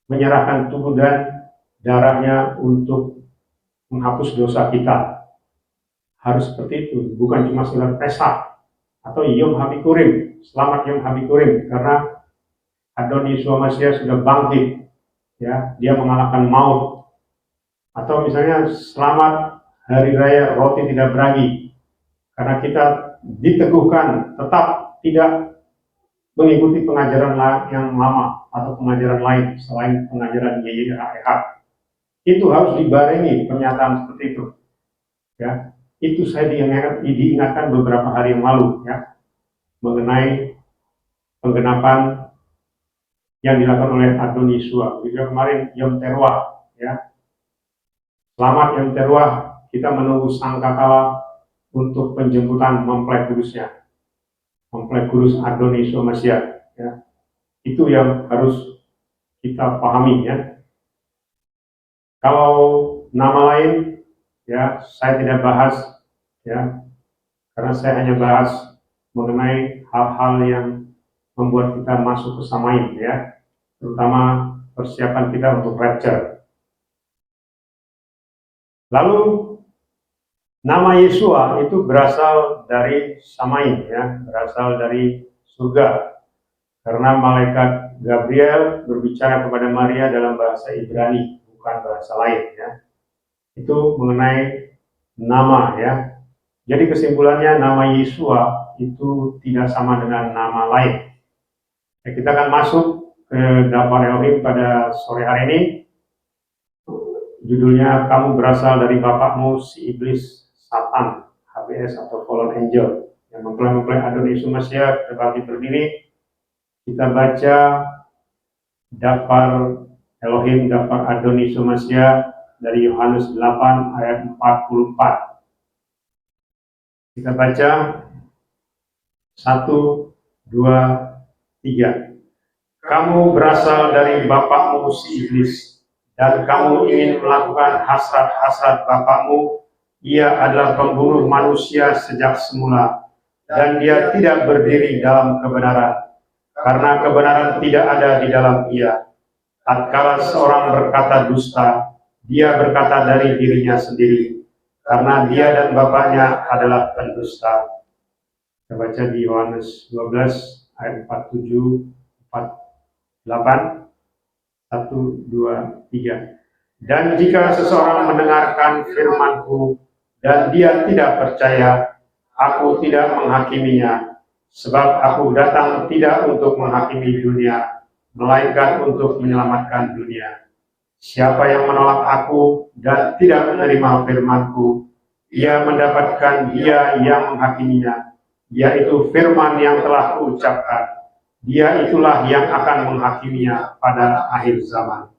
menyerahkan tubuh dan darahnya untuk menghapus dosa kita. Harus seperti itu, bukan cuma sekedar Pesach atau Yom Habikurim, selamat Yom Habikurim, karena Adonai Mesya sudah bangkit, ya, dia mengalahkan maut. Atau misalnya selamat Hari Raya Roti Tidak Beragi, karena kita diteguhkan tetap tidak mengikuti pengajaran yang lama atau pengajaran lain selain pengajaran YYHE. Itu harus dibarengi pernyataan seperti itu. Ya, itu saya diingatkan beberapa hari yang lalu ya mengenai penggenapan yang dilakukan oleh Adonai Yesua. Juga kemarin Yom Teruah ya. Selamat Yom Teruah, kita menunggu sangkakala untuk penjemputan mempelai kudusnya. Mempelai kudus Adonai Yesua Mesya ya. Itu yang harus kita pahami ya. Kalau nama lain ya saya tidak bahas ya, karena saya hanya bahas mengenai hal-hal yang membuat kita masuk ke Samaim ya, terutama persiapan kita untuk rapture. Lalu nama Yesua itu berasal dari Samaim ya, berasal dari surga, karena malaikat Gabriel berbicara kepada Maria dalam bahasa Ibrani, bukan bahasa lain ya. Itu mengenai nama ya. Jadi kesimpulannya nama Yesua itu tidak sama dengan nama lain. Ya, kita akan masuk ke Dapar Elohim pada sore hari ini. Judulnya kamu berasal dari bapakmu si iblis Satan, HBS atau Fallen Angel, yang mempelai Adonai Mesya berbagi berdiri. Kita baca Daftar Elohim, daftar Adoni Somasya dari Yohanes 8 ayat 44. Kita baca 1, 2, 3. Kamu berasal dari bapakmu si iblis, dan kamu ingin melakukan hasrat-hasrat bapakmu. Ia adalah pembunuh manusia sejak semula, dan dia tidak berdiri dalam kebenaran, karena kebenaran tidak ada di dalam ia. Tatkala seorang berkata dusta, dia berkata dari dirinya sendiri, karena dia dan bapaknya adalah pendusta. Kita baca di Yohanes 12 ayat 47, 48, 1, 2, 3. Dan jika seseorang mendengarkan firman-Ku dan dia tidak percaya, Aku tidak menghakiminya, sebab Aku datang tidak untuk menghakimi dunia, melainkan untuk menyelamatkan dunia. Siapa yang menolak Aku dan tidak menerima firman-Ku, ia mendapatkan Dia yang menghakiminya, yaitu firman yang telah Kuucapkan. Dia itulah yang akan menghakiminya pada akhir zaman.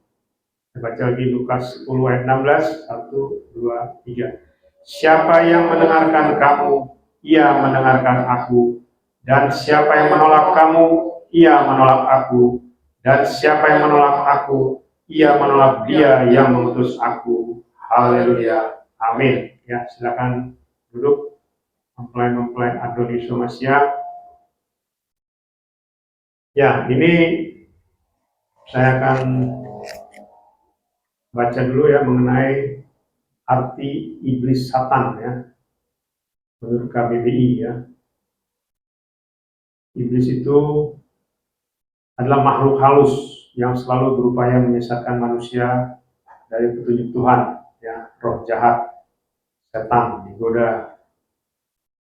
Kita baca lagi Lukas 10 ayat 16, 1, 2, 3. Siapa yang mendengarkan kamu, ia mendengarkan Aku. Dan siapa yang menolak kamu, ia menolak Aku. Dan siapa yang menolak Aku, ia menolak Dia yang mengutus Aku. Haleluya. Amin. Ya, silakan duduk. Mempelai-mempelai Adoni Somasya. Ya, ini saya akan baca dulu ya mengenai arti iblis Satan ya, menurut KBBI ya. Iblis itu adalah makhluk halus yang selalu berupaya menyesatkan manusia dari petunjuk Tuhan ya, roh jahat, setan, digoda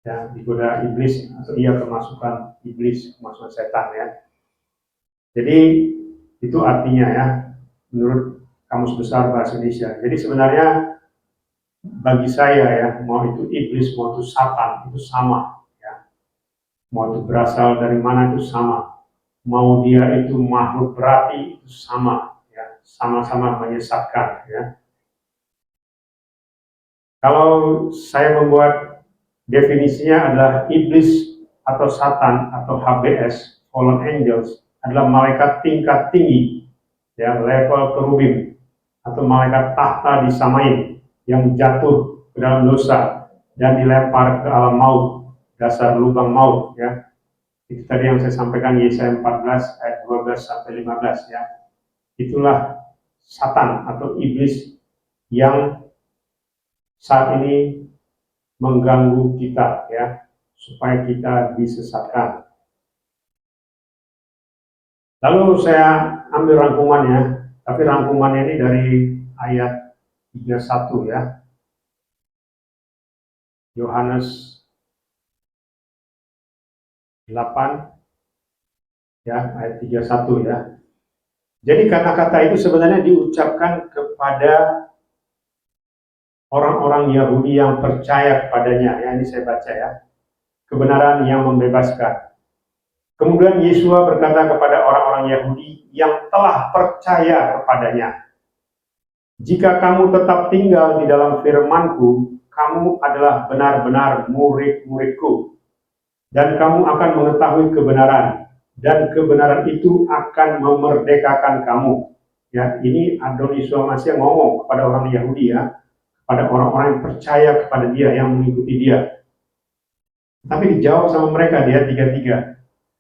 ya, digoda iblis atau ia kemasukan iblis, kemasukan setan ya. Jadi itu artinya ya, menurut Kamus Besar Bahasa Indonesia. Jadi sebenarnya bagi saya ya, mau itu iblis, mau itu Satan, itu sama ya. Mau itu berasal dari mana itu sama. Mau dia itu makhluk berapi itu sama ya, sama-sama menyesatkan ya. Kalau saya membuat definisinya adalah iblis atau Satan atau HBS, fallen angels, adalah malaikat tingkat tinggi ya, level kerubim atau malaikat tahta di Samain yang jatuh ke dalam dosa dan dilempar ke alam maut, dasar lubang maut ya. Itu tadi yang saya sampaikan Yesaya 14 ayat 12 sampai 15 ya. Itulah Satan atau iblis yang saat ini mengganggu kita ya, supaya kita disesatkan. Lalu saya ambil rangkumannya, tapi rangkumannya ini dari ayat 31 ya. Yohanes 8 ya, ayat 31 ya. Jadi kata-kata itu sebenarnya diucapkan kepada orang-orang Yahudi yang percaya kepadanya ya, ini saya baca ya. Kebenaran yang membebaskan. Kemudian Yesus berkata kepada orang-orang Yahudi yang telah percaya kepadanya, jika kamu tetap tinggal di dalam firman-Ku, kamu adalah benar-benar murid-murid-Ku, dan kamu akan mengetahui kebenaran, dan kebenaran itu akan memerdekakan kamu. Ya, ini Adoni Somasya ngomong kepada orang Yahudi ya, kepada orang-orang yang percaya kepada dia, yang mengikuti dia. Tapi dijawab sama mereka dia tiga-tiga.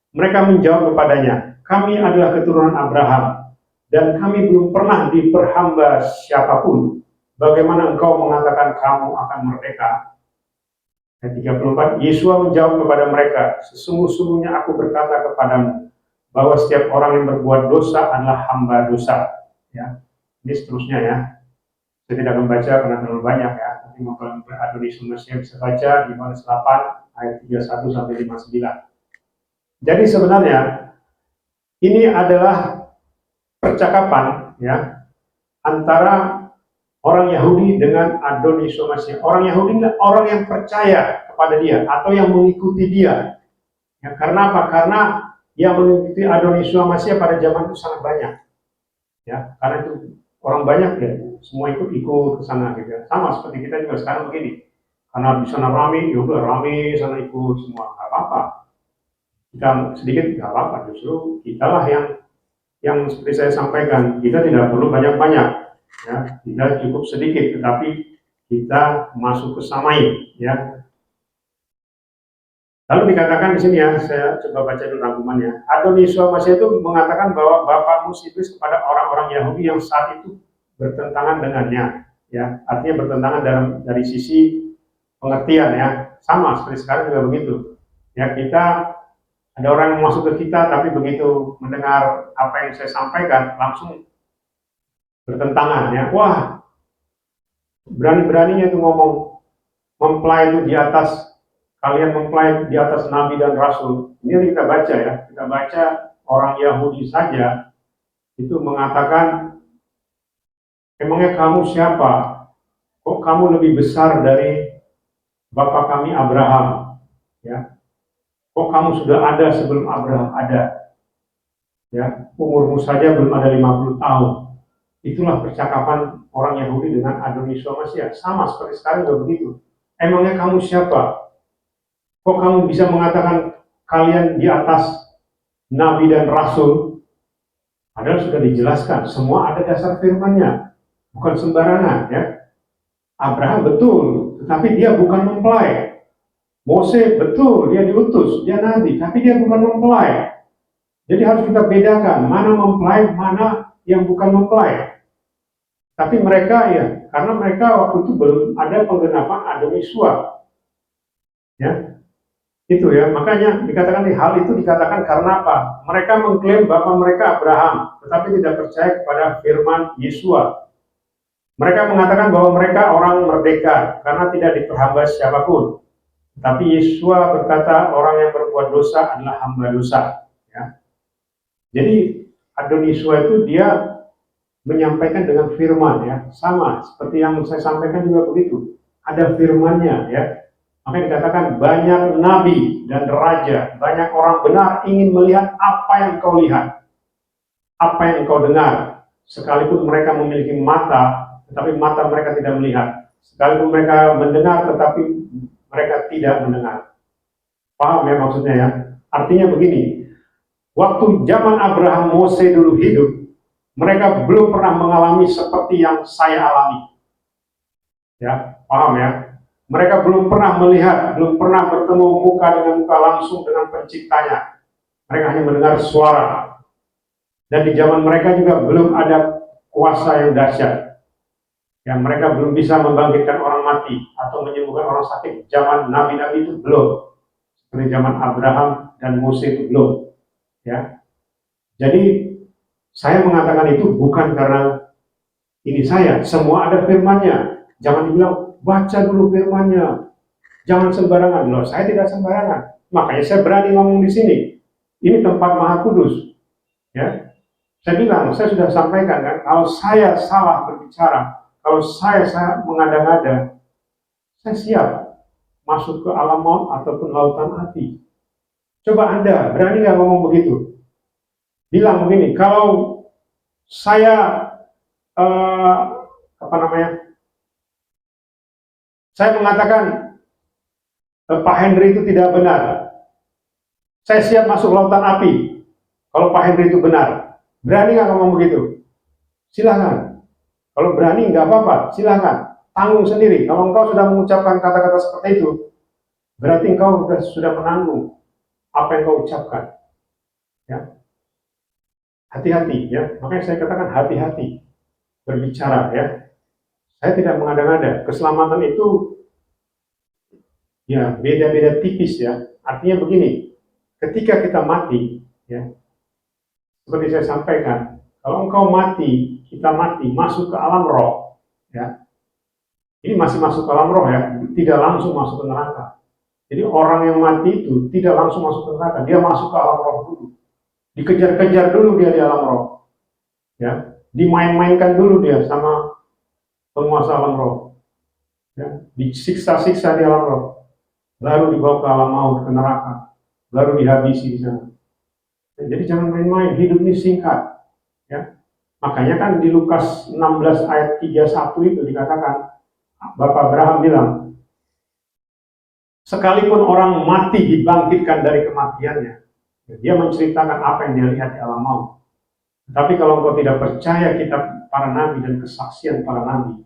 Mereka menjawab kepadanya, kami adalah keturunan Abraham, dan kami belum pernah diperhamba siapapun. Bagaimana engkau mengatakan kamu akan merdeka? Ayat 34, Yesus menjawab kepada mereka, sesungguh-sungguhnya aku berkata kepadamu, bahwa setiap orang yang berbuat dosa adalah hamba dosa. Ya, ini seterusnya ya. Saya tidak membaca karena terlalu banyak ya. Nanti mempelai Adoni Somasya bisa baca di Yohanes 8 ayat 31 sampai 59. Jadi sebenarnya ini adalah percakapan ya antara orang Yahudi dengan Adoni Somasya. Orang Yahudi adalah orang yang percaya kepada dia atau yang mengikuti dia. Ya, karena apa? Karena yang mengikuti Adoni Somasya pada zaman itu sangat banyak. ya, karena itu orang banyak ya, semua ikut-ikut ke sana gitu ya. Sama seperti kita juga sekarang begini, karena di sana rame, ya udah rame sana ikut semua, nggak apa-apa. Kita sedikit nggak apa-apa, justru kitalah yang seperti saya sampaikan, kita tidak perlu banyak-banyak, ya, kita cukup sedikit, tetapi kita masuk ke samai, ya. Lalu dikatakan di sini ya, saya coba baca dulu rangkumannya. Adoni Yeshua Masih itu mengatakan bahwa bapakmu iblis kepada orang-orang Yahudi yang saat itu bertentangan dengannya, ya, artinya bertentangan dari sisi pengertian ya, sama seperti sekarang juga begitu. Ya, kita ada orang yang masuk ke kita, tapi begitu mendengar apa yang saya sampaikan langsung bertentangan ya. Wah, berani-beraninya itu ngomong mempelai itu di atas, kalian mempelai di atas nabi dan rasul. Ini kita baca ya, kita baca orang Yahudi saja itu mengatakan, emangnya kamu siapa? Kok kamu lebih besar dari bapak kami Abraham? Ya, kok kamu sudah ada sebelum Abraham ada? Ya, umurmu saja belum ada 50 tahun. Itulah percakapan orang Yahudi dengan Adoni Yeshua Masih. Sama seperti sekarang juga begitu. Emangnya kamu siapa? Kok kamu bisa mengatakan kalian di atas nabi dan rasul? Padahal sudah dijelaskan, semua ada dasar firman-Nya, bukan sembarangan ya. Abraham betul, tetapi dia bukan mempelai. Mose betul, dia diutus, dia nabi, tapi dia bukan mempelai. Jadi harus kita bedakan mana mempelai, mana yang bukan mempelai. Tapi mereka ya, karena mereka waktu itu belum ada penggenapan Adoni Yeshua. Ya, itu ya, makanya dikatakan hal itu dikatakan karena apa? Mereka mengklaim bapak mereka Abraham, tetapi tidak percaya kepada firman Yeshua. Mereka mengatakan bahwa mereka orang merdeka karena tidak diperhamba siapapun. Tapi Yeshua berkata orang yang berbuat dosa adalah hamba dosa. Ya. Jadi Adoni Yeshua itu dia menyampaikan dengan firman ya, sama seperti yang saya sampaikan juga begitu. Ada firman-Nya ya. Makanya dikatakan banyak nabi dan raja, banyak orang benar ingin melihat apa yang kau lihat, apa yang kau dengar. Sekalipun mereka memiliki mata, tetapi mata mereka tidak melihat. Sekalipun mereka mendengar, tetapi mereka tidak mendengar. Paham ya maksudnya ya? Artinya begini, waktu zaman Abraham Mose dulu hidup, mereka belum pernah mengalami seperti yang saya alami. Ya, paham ya? Mereka belum pernah melihat, belum pernah bertemu muka dengan muka langsung dengan penciptanya. Mereka hanya mendengar suara. Dan di zaman mereka juga belum ada kuasa yang dahsyat. Ya, mereka belum bisa membangkitkan orang mati atau menyembuhkan orang sakit. Zaman nabi-nabi itu belum. Seperti zaman Abraham dan Mose itu belum. Ya. Jadi saya mengatakan itu bukan karena ini saya, semua ada firman-Nya. Jangan dibilang, baca dulu firman-Nya. Jangan sembarangan. Loh, saya tidak sembarangan. Makanya saya berani ngomong di sini. Ini tempat Maha Kudus. Ya. Saya bilang, saya sudah sampaikan kan, kalau saya salah berbicara, kalau saya mengada-ngada, saya siap masuk ke alam maut ataupun lautan api. Coba Anda berani nggak ngomong begitu? Bilang begini, kalau saya saya mengatakan Pak Henry itu tidak benar, saya siap masuk lautan api. Kalau Pak Henry itu benar, berani nggak ngomong begitu? Silahkan. Kalau berani nggak apa-apa, silahkan. Tanggung sendiri. Kalau engkau sudah mengucapkan kata-kata seperti itu, berarti engkau sudah menanggung apa yang kau ucapkan. Ya. Hati-hati ya, makanya saya katakan hati-hati berbicara ya. Saya tidak mengada-ngada. Keselamatan itu ya beda-beda tipis ya. Artinya begini, ketika kita mati ya, seperti saya sampaikan, kalau engkau mati, kita mati, masuk ke alam roh ya. Ini masih masuk ke alam roh ya, tidak langsung masuk ke neraka. Jadi orang yang mati itu tidak langsung masuk ke neraka, dia masuk ke alam roh dulu. Dikejar-kejar dulu dia di alam roh. Ya, dimain-mainkan dulu dia sama penguasa alam roh. Ya, disiksa-siksa di alam roh. Baru dibawa ke alam maut, ke neraka. Baru dihabisi di sana. Ya, jadi jangan main-main, hidup ini singkat. Ya. Makanya kan di Lukas 16 ayat 31 itu dikatakan, Bapak Abraham bilang, sekalipun orang mati dibangkitkan dari kematiannya, dia menceritakan apa yang dia lihat di alam maut. Tapi kalau engkau tidak percaya kitab para nabi dan kesaksian para nabi,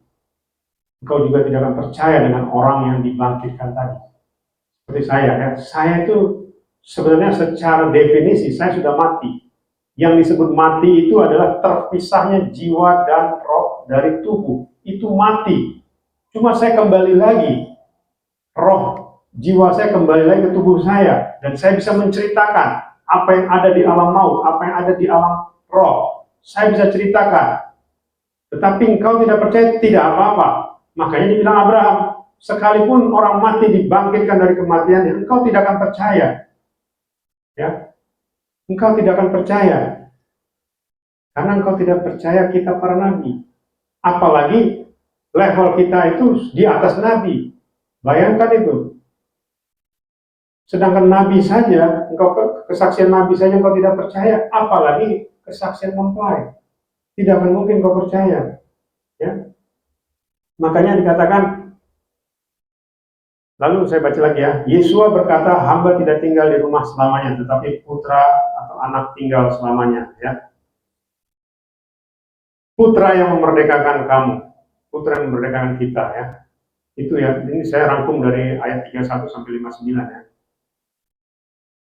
engkau juga tidak akan percaya dengan orang yang dibangkitkan tadi. Seperti saya, ya. Saya itu sebenarnya secara definisi saya sudah mati. Yang disebut mati itu adalah terpisahnya jiwa dan roh dari tubuh. Itu mati. Cuma saya kembali lagi, roh, jiwa saya kembali lagi ke tubuh saya, dan saya bisa menceritakan apa yang ada di alam maut, apa yang ada di alam roh. Saya bisa ceritakan. Tetapi engkau tidak percaya, tidak apa-apa. Makanya dibilang Abraham, sekalipun orang mati dibangkitkan dari kematiannya, engkau tidak akan percaya. Ya, engkau tidak akan percaya. Karena engkau tidak percaya kitab para nabi. Apalagi level kita itu di atas nabi. Bayangkan itu. Sedangkan nabi saja, engkau kesaksian nabi saja engkau tidak percaya, apalagi kesaksian mempelai. Tidak akan mungkin kau percaya. Ya. Makanya dikatakan, lalu saya baca lagi ya, Yesua berkata, hamba tidak tinggal di rumah selamanya, tetapi putra atau anak tinggal selamanya. Ya. Putra yang memerdekakan kamu, putra yang memerdekakan kita. Ya. Itu ya, ini saya rangkum dari ayat 31 sampai 59 ya.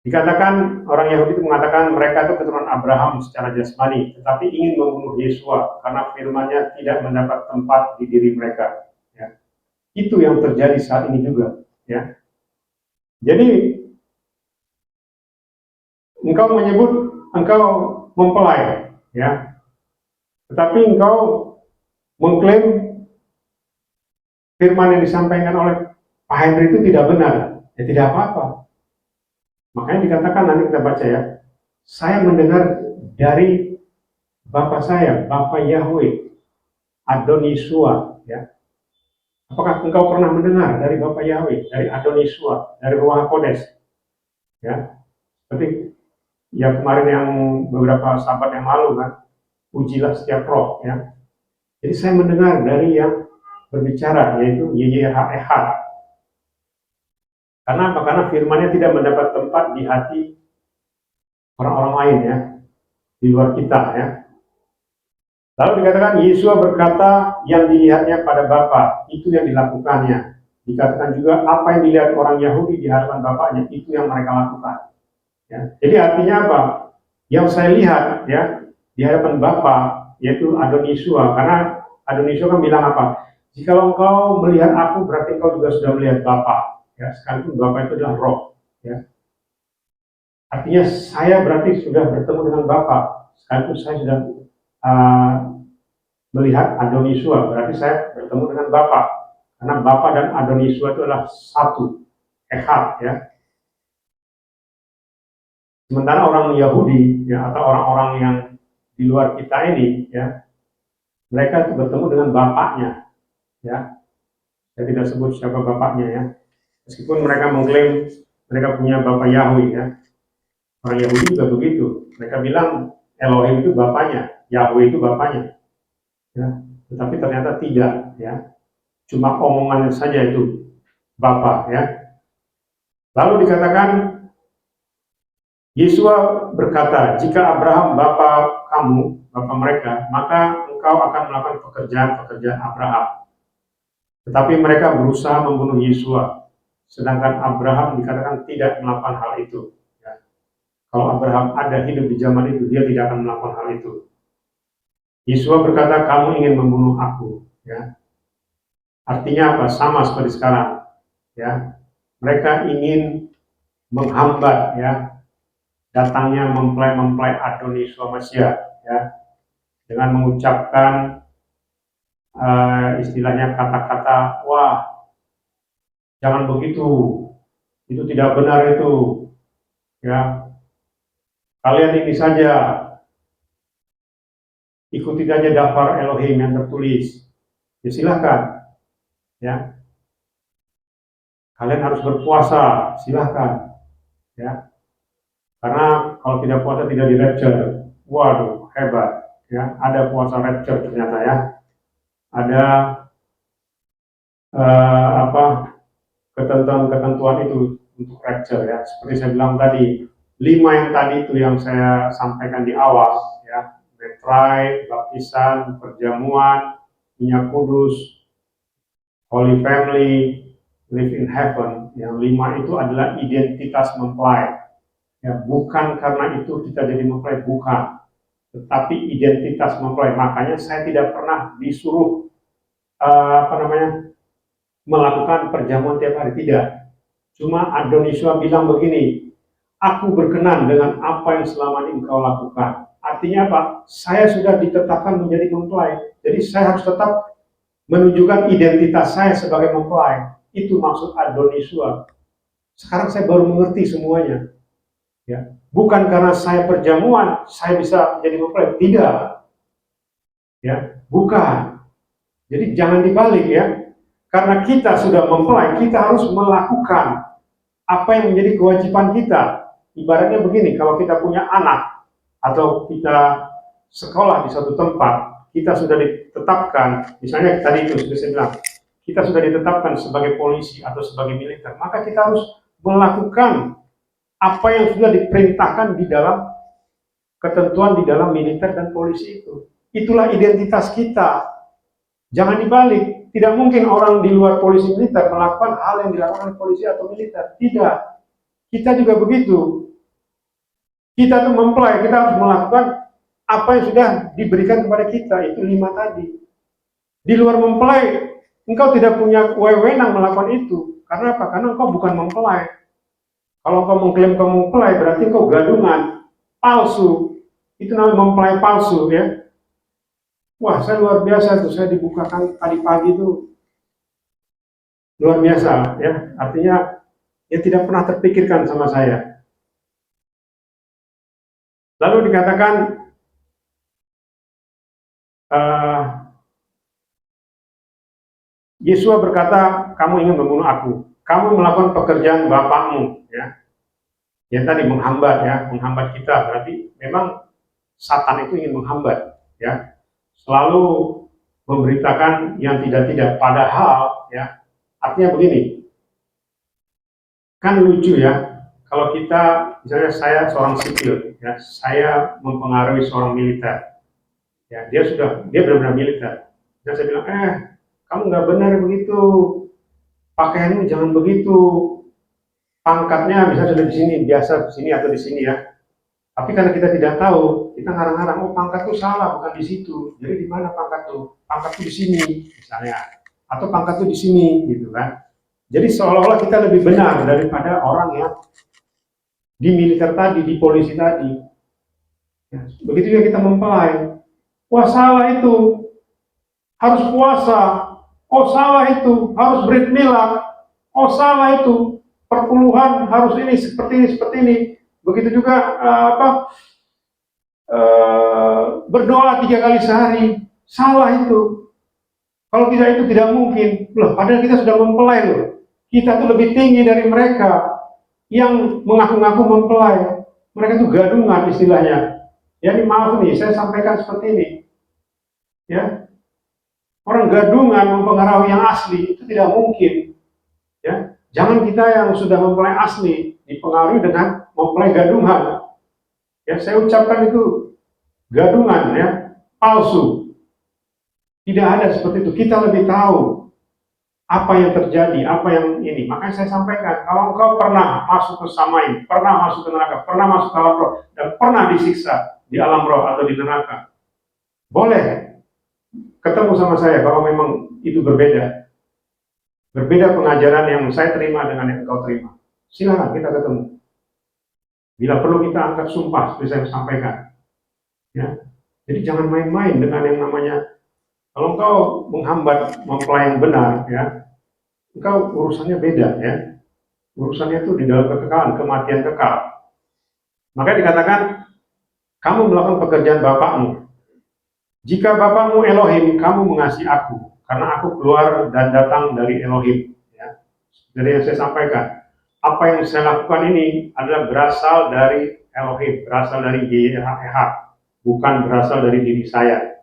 Dikatakan, orang Yahudi itu mengatakan mereka itu keturunan Abraham secara jasmani, tetapi ingin membunuh Yesua karena firman-Nya tidak mendapat tempat di diri mereka. Ya. Itu yang terjadi saat ini juga. Ya. Jadi, engkau menyebut engkau mempelai, ya, tetapi engkau mengklaim firman yang disampaikan oleh Pak Henry itu tidak benar. Ya tidak apa-apa. Makanya dikatakan, nanti kita baca ya, saya mendengar dari Bapak saya, Bapak Yahweh, Adon Yesua, ya. Apakah engkau pernah mendengar dari Bapak Yahweh, dari Adon Yesua, dari Ruach Kodes? Ya, seperti ya kemarin yang beberapa sahabat yang lalu kan, ujilah setiap roh, ya. Jadi saya mendengar dari yang berbicara, yaitu YYHEH. Karena apa? Karena firman-Nya tidak mendapat tempat di hati orang-orang lain ya, di luar kita ya. Lalu dikatakan Yesua berkata yang dilihatnya pada Bapa itu yang dilakukannya. Dikatakan juga apa yang dilihat orang Yahudi di hadapan Bapaknya itu yang mereka lakukan. Ya. Jadi artinya apa? Yang saya lihat ya di hadapan Bapa yaitu Adon Yesua, karena Adon Yesua kan bilang apa? Jikalau engkau melihat aku berarti engkau juga sudah melihat Bapa. Ya, sekalipun Bapa itu adalah roh. Ya. Artinya saya berarti sudah bertemu dengan Bapa. Sekalipun saya sudah melihat Adon Yesua, berarti saya bertemu dengan Bapa. Karena Bapa dan Adon Yesua itu adalah satu, echad ya. Sementara orang Yahudi ya, atau orang-orang yang di luar kita ini ya, mereka itu bertemu dengan bapaknya ya. Saya tidak sebut siapa bapaknya ya. Meskipun mereka mengklaim mereka punya Bapak Yahweh ya. Orang Yahudi juga begitu. Mereka bilang Elohim itu bapaknya, Yahweh itu bapaknya. Ya. Tetapi ternyata tidak ya. Cuma omongannya saja itu Bapa ya. Lalu dikatakan Yesua berkata, jika Abraham bapa kamu, bapa mereka, maka engkau akan melakukan pekerjaan-pekerjaan Abraham. Tetapi mereka berusaha membunuh Yesua, sedangkan Abraham dikatakan tidak melakukan hal itu. Ya. Kalau Abraham ada hidup di zaman itu, dia tidak akan melakukan hal itu. Yesua berkata, kamu ingin membunuh aku. Ya. Artinya apa? Sama seperti sekarang. Ya. Mereka ingin menghambat ya datangnya mempelai-mempelai Adon Yesua Mesias ya, dengan mengucapkan istilahnya kata-kata, wah jangan begitu, itu tidak benar itu ya, kalian ini saja ikuti saja daftar Elohim yang tertulis, ya silahkan ya, kalian harus berpuasa, silahkan ya. Karena kalau tidak puasa tidak di rapture. Waduh, hebat ya, ada puasa rapture ternyata ya, ada ketentuan-ketentuan itu untuk rapture ya. Seperti saya bilang tadi, 5 yang tadi itu yang saya sampaikan di awal ya, bertrai, baptisan, perjamuan, minyak kudus, Holy Family, Live in Heaven. Yang 5 itu adalah identitas mempelai. Ya, bukan karena itu kita jadi mempelai, bukan. Tetapi identitas mempelai. Makanya saya tidak pernah disuruh melakukan perjamuan tiap hari, tidak. Cuma Adoniswa bilang begini, aku berkenan dengan apa yang selama ini engkau lakukan. Artinya apa? Saya sudah ditetapkan menjadi mempelai. Jadi saya harus tetap menunjukkan identitas saya sebagai mempelai. Itu maksud Adoniswa. Sekarang saya baru mengerti semuanya. Ya, bukan karena saya perjamuan saya bisa menjadi mempelai, tidak. Ya, bukan. Jadi jangan dibalik ya. Karena kita sudah mempelai, kita harus melakukan apa yang menjadi kewajiban kita. Ibaratnya begini, kalau kita punya anak atau kita sekolah di suatu tempat, kita sudah ditetapkan, misalnya tadi itu sudah saya bilang, kita sudah ditetapkan sebagai polisi atau sebagai militer, maka kita harus melakukan apa yang sudah diperintahkan di dalam ketentuan di dalam militer dan polisi itu. Itulah identitas kita. Jangan dibalik. Tidak mungkin orang di luar polisi militer melakukan hal yang dilakukan oleh polisi atau militer. Tidak. Kita juga begitu. Kita tuh mempelai, kita harus melakukan apa yang sudah diberikan kepada kita. Itu 5 tadi. Di luar mempelai, engkau tidak punya wewenang melakukan itu. Karena apa? Karena engkau bukan mempelai. Kalau engkau mengklaim kamu mempelai, berarti engkau gadungan, palsu. Itu namanya mempelai palsu ya. Wah, saya luar biasa tuh, saya dibukakan tadi pagi itu luar biasa ya. Artinya yang tidak pernah terpikirkan sama saya. Lalu dikatakan Yesua berkata, kamu ingin membunuh aku, kamu melakukan pekerjaan bapakmu ya. Yang tadi menghambat ya, menghambat kita, berarti memang Satan itu ingin menghambat ya. Selalu memberitakan yang tidak-tidak, padahal ya, artinya begini, kan lucu ya, kalau kita, misalnya saya seorang sipil ya, saya mempengaruhi seorang militer ya, dia benar-benar militer, dan saya bilang, kamu nggak benar begitu, pakaianmu jangan begitu, pangkatnya misalnya sudah di sini, biasa di sini atau di sini ya. Tapi karena kita tidak tahu, kita ngarang-ngarang, oh pangkat itu salah, bukan di situ. Jadi di mana pangkat itu? Pangkat itu di sini, misalnya. Atau pangkat itu di sini, gitu kan. Jadi seolah-olah kita lebih benar daripada orang yang di militer tadi, di polisi tadi. Ya, begitu juga kita mempelai. Wah salah itu, harus puasa. Oh salah itu, harus brit milah. Oh salah itu, perpuluhan harus ini, seperti ini. Begitu juga berdoa 3 kali sehari, salah itu. Kalau tidak itu tidak mungkin. Loh, padahal kita sudah mempelai loh. Kita tuh lebih tinggi dari mereka yang mengaku-ngaku mempelai. Mereka tuh gadungan istilahnya. Ya ini maaf nih, saya sampaikan seperti ini. Ya, orang gadungan mempengaruhi yang asli itu tidak mungkin. Ya, jangan kita yang sudah mempelai asli dipengaruhi dengan mempelai gadungan. Ya, saya ucapkan itu gadungan ya, palsu. Tidak ada seperti itu. Kita lebih tahu apa yang terjadi, apa yang ini. Makanya saya sampaikan, kalau engkau pernah masuk ke Samain, pernah masuk ke neraka, pernah masuk ke alam roh, dan pernah disiksa di alam roh atau di neraka, boleh ketemu sama saya kalau memang itu berbeda. Berbeda pengajaran yang saya terima dengan yang engkau terima. Silakan kita ketemu. Bila perlu kita angkat sumpah, seperti saya sampaikan. Ya. Jadi jangan main-main dengan yang namanya, kalau engkau menghambat mempelai yang benar, ya, engkau urusannya beda, ya. Urusannya itu di dalam kekekalan, kematian kekal. Maka dikatakan, kamu melakukan pekerjaan bapakmu. Jika bapakmu Elohim, kamu mengasihi aku, karena aku keluar dan datang dari Elohim. Ya. Jadi yang saya sampaikan, apa yang saya lakukan ini adalah berasal dari Elohim, berasal dari YHWH. bukan berasal dari diri saya.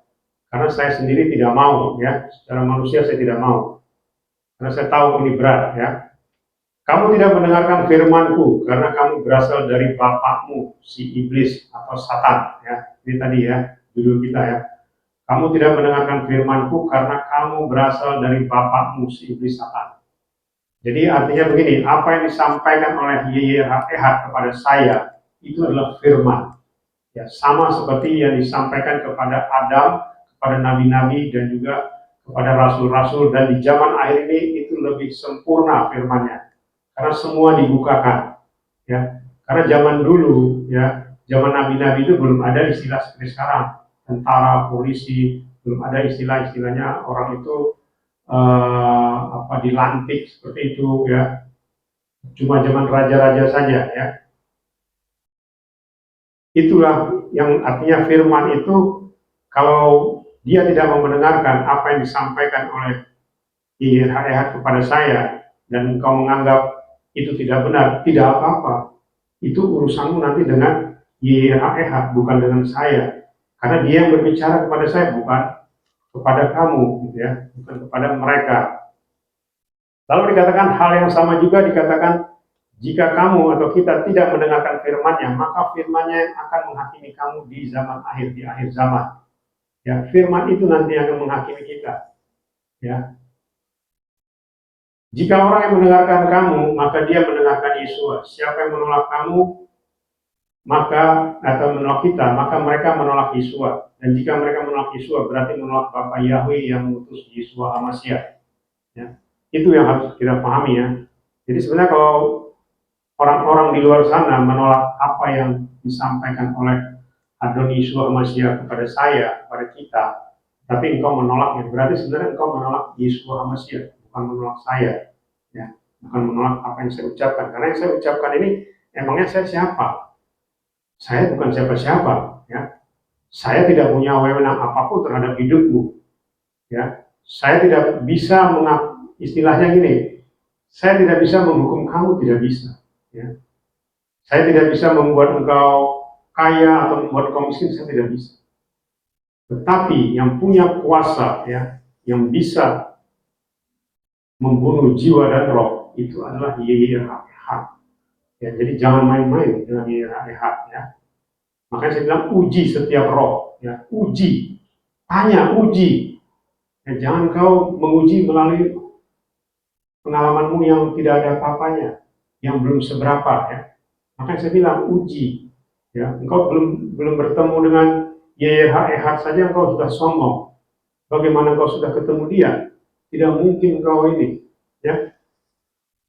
Karena saya sendiri tidak mau, ya, secara manusia saya tidak mau. Karena saya tahu ini berat, ya. Kamu tidak mendengarkan firman-Ku karena kamu berasal dari bapakmu, si iblis atau Satan, ya. Ini tadi ya, judul kita ya. Kamu tidak mendengarkan firman-Ku karena kamu berasal dari bapakmu, si iblis Satan. Jadi artinya begini, apa yang disampaikan oleh YYRH kepada saya itu adalah firman. Ya, sama seperti yang disampaikan kepada Adam, kepada nabi-nabi dan juga kepada rasul-rasul, dan di zaman akhir ini itu lebih sempurna firman-Nya. Karena semua dibukakan, ya. Karena zaman dulu, ya, zaman nabi-nabi itu belum ada istilah seperti sekarang, tentara, polisi, belum ada istilah-istilahnya orang itu dilantik seperti itu, ya. Cuma zaman raja-raja saja, ya. Itulah yang artinya firman itu, kalau dia tidak mau mendengarkan apa yang disampaikan oleh YYRH kepada saya dan engkau menganggap itu tidak benar, tidak apa-apa. Itu urusanmu nanti dengan YYRH, bukan dengan saya. Karena dia yang berbicara kepada saya, bukan kepada kamu, gitu ya, bukan kepada mereka. Lalu dikatakan hal yang sama juga dikatakan, jika kamu atau kita tidak mendengarkan firman-Nya, maka firman-Nya yang akan menghakimi kamu di zaman akhir, di akhir zaman. Ya, firman itu nanti akan menghakimi kita. Ya. Jika orang yang mendengarkan kamu, maka dia mendengarkan Yesus. Siapa yang menolak kamu, maka atau menolak kita, maka mereka menolak Yesus. Dan jika mereka menolak Yesus, berarti menolak Bapa Yahweh yang mengutus Yesus HaMasyiah. Ya. Itu yang harus kita pahami, ya. Jadi sebenarnya kalau orang-orang di luar sana menolak apa yang disampaikan oleh Adon Yesus HaMasyiah kepada saya, kepada kita, tapi engkau menolaknya, berarti sebenarnya engkau menolak Yesus HaMasyiah, bukan menolak saya, ya, bukan menolak apa yang saya ucapkan. Karena yang saya ucapkan ini, emangnya saya siapa? Saya bukan siapa-siapa, ya. Saya tidak punya wewenang apapun terhadap hidupmu, ya. Saya tidak bisa istilahnya gini, saya tidak bisa menghukum kamu, tidak bisa, ya. Saya tidak bisa membuat engkau kaya atau membuat engkau miskin, saya tidak bisa. Tetapi yang punya kuasa, ya, yang bisa membunuh jiwa dan roh, itu adalah YYRH. Ya, jadi jangan main-main dengan YYRH, ya. Makanya saya bilang uji setiap roh, ya, uji, tanya, uji. Ya, jangan kau menguji melalui pengalamanmu yang tidak ada apa-apanya, yang belum seberapa, ya. Makanya saya bilang uji, ya. Engkau belum bertemu dengan YYRH saja engkau sudah sombong. Bagaimana engkau sudah ketemu dia? Tidak mungkin engkau ini, ya.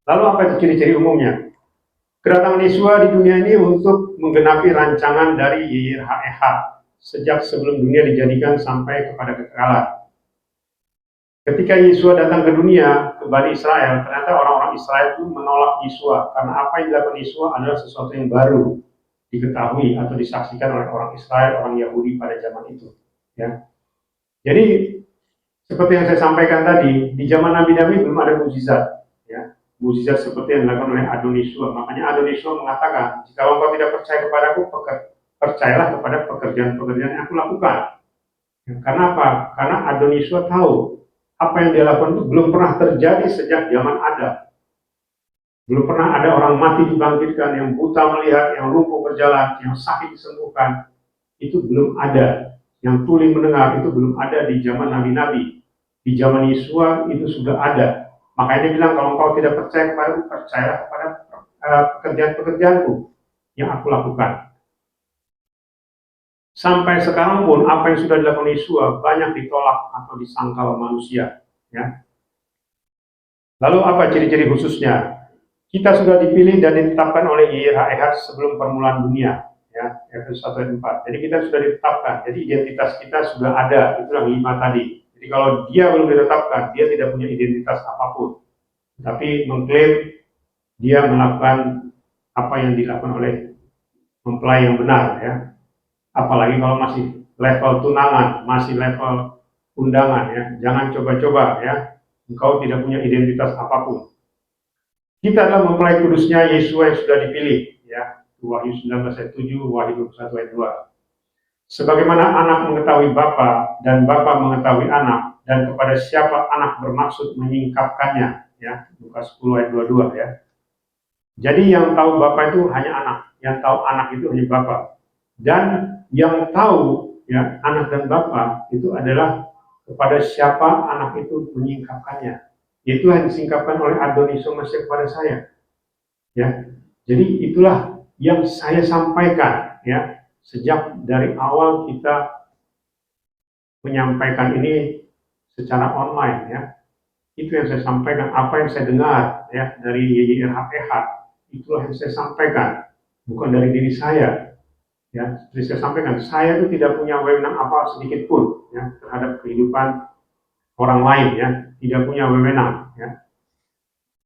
Lalu apa itu ciri-ciri umumnya? Kedatangan Yesus di dunia ini untuk menggenapi rancangan dari YYRH sejak sebelum dunia dijadikan sampai kepada kekekalan. Ketika Yesus datang ke dunia, ke Bani Israel, ternyata orang-orang Israel itu menolak Yesus karena apa yang dilakukan Yesus adalah sesuatu yang baru diketahui atau disaksikan oleh orang Israel, orang Yahudi pada zaman itu, ya. Jadi seperti yang saya sampaikan tadi, di zaman nabi-nabi belum ada mukjizat, ya. Mukjizat seperti yang dilakukan oleh Adon Yesus. Makanya Adon Yesus mengatakan, jika engkau tidak percaya kepadaku, percayalah kepada pekerjaan-pekerjaan yang aku lakukan. Ya, karena apa? Karena Adon Yesus tahu apa yang dia lakukan itu belum pernah terjadi sejak zaman Adam. Belum pernah ada orang mati dibangkitkan, yang buta melihat, yang lumpuh berjalan, yang sakit disembuhkan. Itu belum ada. Yang tuli mendengar itu belum ada di zaman nabi-nabi. Di zaman Yesus itu sudah ada. Makanya dia bilang, kalau engkau tidak percaya kepadaku, percayalah kepada pekerjaan-pekerjaanku yang aku lakukan. Sampai sekarang pun apa yang sudah dilakukan Yesus banyak ditolak atau disangkal manusia, ya. Lalu apa ciri-ciri khususnya? Kita sudah dipilih dan ditetapkan oleh YYRH sebelum permulaan dunia, ya, Efesus 1 ayat 4. Jadi kita sudah ditetapkan, jadi identitas kita sudah ada, itu yang 5 tadi. Jadi kalau dia belum ditetapkan, dia tidak punya identitas apapun, tapi mengklaim dia melakukan apa yang dilakukan oleh mempelai yang benar, ya. Apalagi kalau masih level tunangan, masih level undangan, ya. Jangan coba-coba, ya. Engkau tidak punya identitas apapun. Kita adalah mempelai kudusnya Yesus yang sudah dipilih, ya. Wahyu 19 ayat 7, Wahyu 21 ayat 2. Sebagaimana anak mengetahui bapa dan bapa mengetahui anak, dan kepada siapa anak bermaksud menyingkapkannya, ya, Lukas 10 ayat 22 ya. Jadi yang tahu bapa itu hanya anak, yang tahu anak itu hanya bapa, dan yang tahu ya anak dan bapa itu adalah kepada siapa anak itu menyingkapkannya. Itu yang disingkapkan oleh Adonis Masih kepada saya, ya. Jadi itulah yang saya sampaikan, ya, sejak dari awal kita menyampaikan ini secara online, ya. Itu yang saya sampaikan, apa yang saya dengar ya dari YYRHPH, itulah yang saya sampaikan, bukan dari diri saya. Ya, seperti saya sampaikan, saya itu tidak punya wewenang apa sedikit pun ya terhadap kehidupan orang lain, ya, tidak punya wewenang, ya.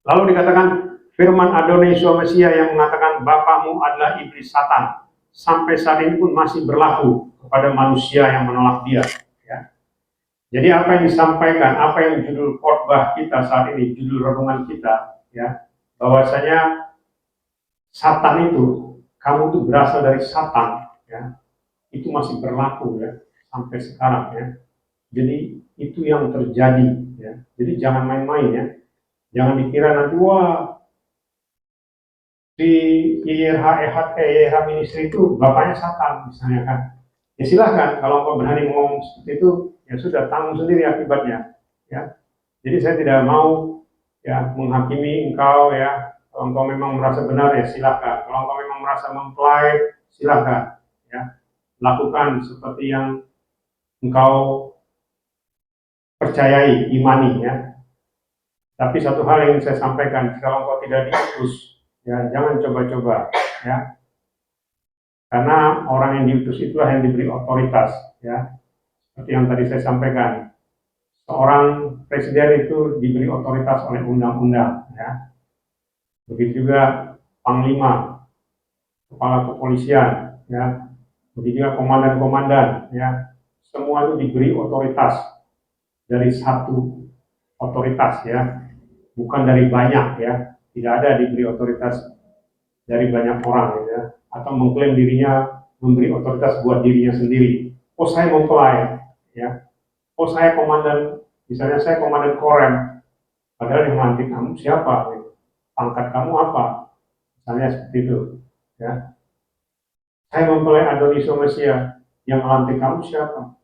Lalu dikatakan firman Adonai Yeshua Mesia yang mengatakan bapakmu adalah iblis Satan, sampai saat ini pun masih berlaku kepada manusia yang menolak dia, ya. Jadi apa yang disampaikan, apa yang judul khotbah kita saat ini, judul renungan kita, ya, bahwasanya Satan itu, kamu itu berasal dari Satan, ya, itu masih berlaku ya sampai sekarang, ya. Jadi itu yang terjadi, ya. Jadi jangan main-main, ya. Jangan dikira nanti wah di YYRH Ministry itu bapaknya Satan misalnya kan. Ya silahkan, kalau kau berani ngomong seperti itu, ya sudah, tanggung sendiri akibatnya, ya. Jadi saya tidak mau ya menghakimi engkau, ya. Kalau engkau memang merasa benar, ya silahkan. Kalau engkau memang merasa mempelai, silahkan, ya. Lakukan seperti yang engkau percayai, imani, ya. Tapi satu hal yang saya sampaikan, kalau engkau tidak diutus, ya jangan coba-coba, ya. Karena orang yang diutus itulah yang diberi otoritas, ya. Seperti yang tadi saya sampaikan, seorang presiden itu diberi otoritas oleh undang-undang, ya. Begitu juga panglima, kepala kepolisian, ya. Begitu juga komandan-komandan, ya. Semua itu diberi otoritas dari satu otoritas, ya. Bukan dari banyak, ya. Tidak ada diberi otoritas dari banyak orang, ya. Atau mengklaim dirinya memberi otoritas buat dirinya sendiri. Oh saya mempelai, ya. Oh saya komandan, misalnya saya komandan Korem, padahal yang melantik kamu siapa? Gitu. Pangkat kamu apa? Misalnya seperti itu, ya. Saya mempelai Adonis Mesia, yang melantik kamu siapa?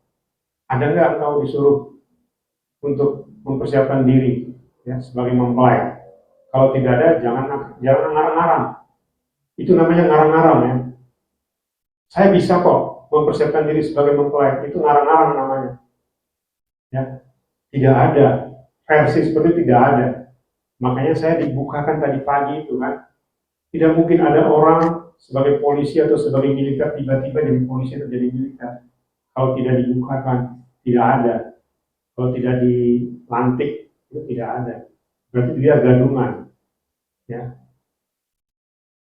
Ada nggak engkau disuruh untuk mempersiapkan diri, ya, sebagai mempelai? Kalau tidak ada, jangan ngarang-ngarang. Itu namanya ngarang-ngarang, ya. Saya bisa kok mempersiapkan diri sebagai mempelai, itu ngarang-ngarang namanya, ya. Tidak ada versi seperti itu, tidak ada. Makanya saya dibukakan tadi pagi itu kan, tidak mungkin ada orang sebagai polisi atau sebagai militer tiba-tiba jadi polisi atau jadi militer. Kalau tidak dibukakan, tidak ada. Kalau tidak dilantik, itu tidak ada. Berarti dia gadungan, ya.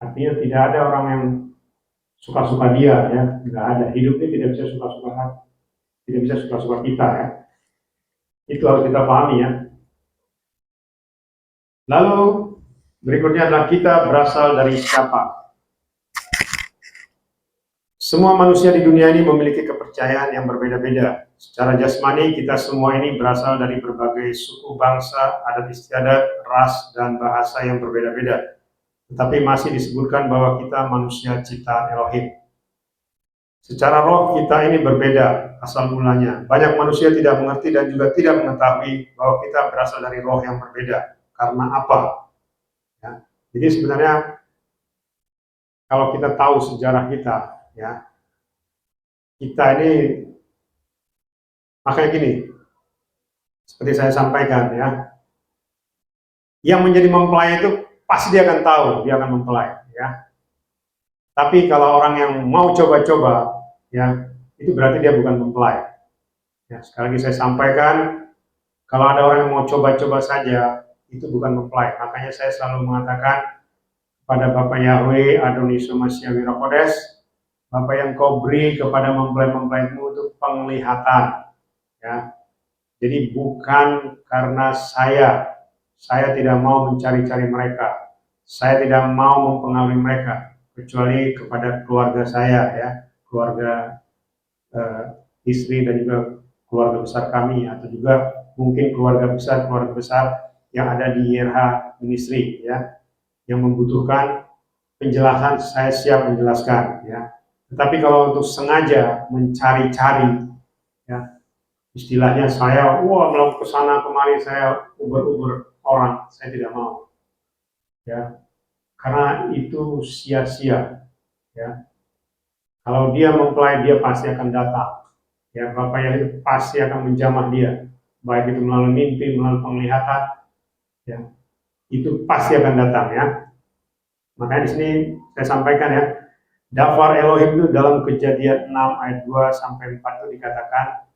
Artinya tidak ada orang yang suka-suka dia, ya. Tidak ada. Hidupnya tidak bisa suka-suka, tidak bisa suka-suka kita, ya. Itu harus kita pahami, ya. Lalu berikutnya adalah kita berasal dari siapa. Semua manusia di dunia ini memiliki kepercayaan yang berbeda-beda. Secara jasmani kita semua ini berasal dari berbagai suku, bangsa, adat istiadat, ras, dan bahasa yang berbeda-beda. Tetapi masih disebutkan bahwa kita manusia ciptaan Elohim. Secara roh kita ini berbeda asal mulanya. Banyak manusia tidak mengerti dan juga tidak mengetahui bahwa kita berasal dari roh yang berbeda. Karena apa? Ya. Jadi sebenarnya kalau kita tahu sejarah kita, ya, kita ini, makanya gini, seperti saya sampaikan, ya, yang menjadi mempelai itu pasti dia akan tahu dia akan mempelai, ya. Tapi kalau orang yang mau coba-coba, ya, itu berarti dia bukan mempelai. Ya, sekali lagi saya sampaikan, kalau ada orang yang mau coba-coba saja, itu bukan mempelai. Makanya saya selalu mengatakan pada Bapak Yahweh Adonis Masih Wirokodes, Bapak yang kau beri kepada mempelai-mempelaimu itu penglihatan, ya. Jadi bukan karena saya tidak mau mencari-cari mereka, saya tidak mau mempengaruhi mereka, kecuali kepada keluarga saya, ya, keluarga istri dan juga keluarga besar kami, atau juga mungkin keluarga besar yang ada di YRH Ministry, ya, yang membutuhkan penjelasan, saya siap menjelaskan, ya. Tetapi kalau untuk sengaja mencari-cari, ya, istilahnya saya melakukan kesana kemari, saya uber orang, saya tidak mau, ya, karena itu sia-sia, ya. Kalau dia mempelai, dia pasti akan datang, ya. Bapak yang itu pasti akan menjamah dia, baik itu melalui mimpi, melalui penglihatan, ya, itu pasti akan datang, ya. Makanya di sini saya sampaikan, ya, Dafar Elohim itu dalam Kejadian 6 ayat 2 sampai 4 itu dikatakan,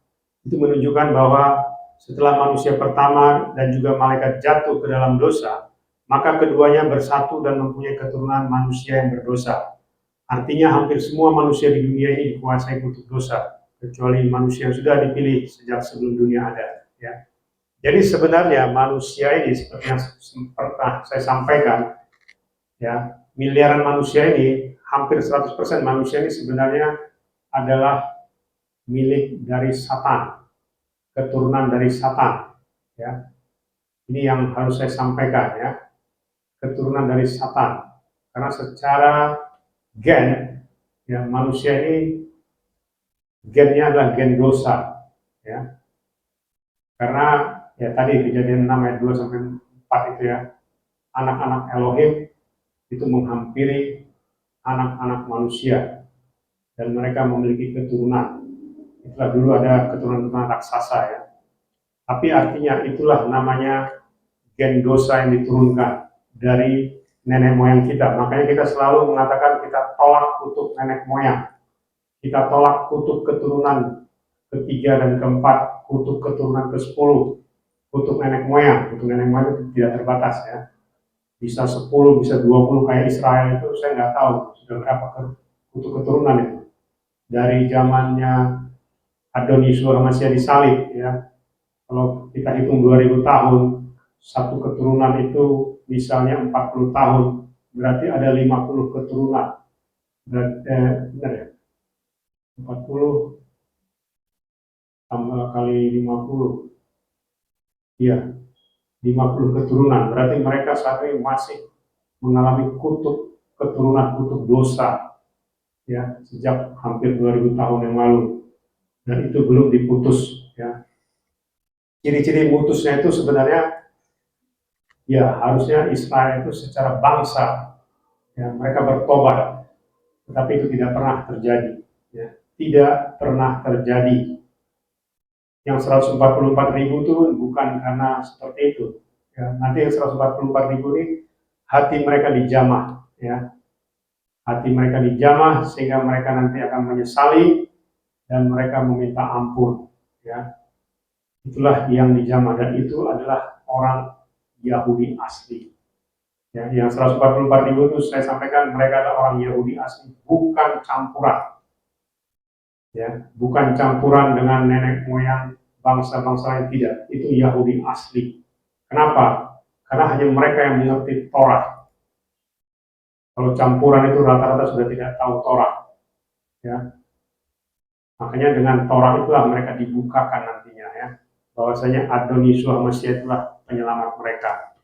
itu menunjukkan bahwa setelah manusia pertama dan juga malaikat jatuh ke dalam dosa, maka keduanya bersatu dan mempunyai keturunan manusia yang berdosa. Artinya hampir semua manusia di dunia ini dikuasai kutuk dosa, kecuali manusia yang sudah dipilih sejak sebelum dunia ada, ya. Jadi sebenarnya manusia ini seperti yang pernah saya sampaikan, ya, miliaran manusia ini, hampir 100% manusia ini sebenarnya adalah milik dari Satan, keturunan dari Satan, ya. Ini yang harus saya sampaikan, ya, keturunan dari Satan. Karena secara gen, ya, manusia ini gennya adalah gen dosa, ya. Karena ya tadi Kejadian 6 ayat 2 sampai 4 itu, ya, anak-anak Elohim itu menghampiri anak-anak manusia dan mereka memiliki keturunan. Itulah dulu ada keturunan-keturunan raksasa, ya. Tapi artinya itulah namanya gen dosa yang diturunkan dari nenek moyang kita. Makanya kita selalu mengatakan kita tolak kutuk nenek moyang. Kita tolak kutuk keturunan ketiga dan keempat, kutuk keturunan ke-10, kutuk nenek moyang. Kutuk nenek moyang itu tidak terbatas, ya. Bisa 10, bisa 20 kayak Israel itu, saya nggak tahu sudah berapa kutuk keturunan itu. Dari zamannya Adoni Yeshua Hamashiach disalib, ya. Kalau kita hitung 2000 tahun, satu keturunan itu misalnya 40 tahun, berarti ada 50 keturunan. Benar ya? 40 tambah kali 50, ya, 50 keturunan. Berarti mereka saat ini masih mengalami kutuk keturunan, kutuk dosa, ya, sejak hampir 2000 tahun yang lalu, dan itu belum diputus, ya. Ciri-ciri mutusnya itu sebenarnya, ya, harusnya Israel itu secara bangsa, ya, mereka bertobat, tetapi itu tidak pernah terjadi, ya. Tidak pernah terjadi. Yang 144.000 itu bukan karena seperti itu, ya. Nanti yang 144.000 ini hati mereka dijamah, ya. Hati mereka dijamah sehingga mereka nanti akan menyesali dan mereka meminta ampun, ya. Itulah yang dijamah, dan itu adalah orang Yahudi asli, ya. Yang 144.000 itu saya sampaikan mereka adalah orang Yahudi asli, bukan campuran, ya, bukan campuran dengan nenek moyang bangsa-bangsa lain, tidak. Itu Yahudi asli. Kenapa? Karena hanya mereka yang mengerti Torah. Kalau campuran itu rata-rata sudah tidak tahu Torah, ya. Makanya dengan Torah itulah mereka dibukakan nantinya, ya, bahwasanya Adoni Yeshua Hamashiach itulah penyelamat mereka.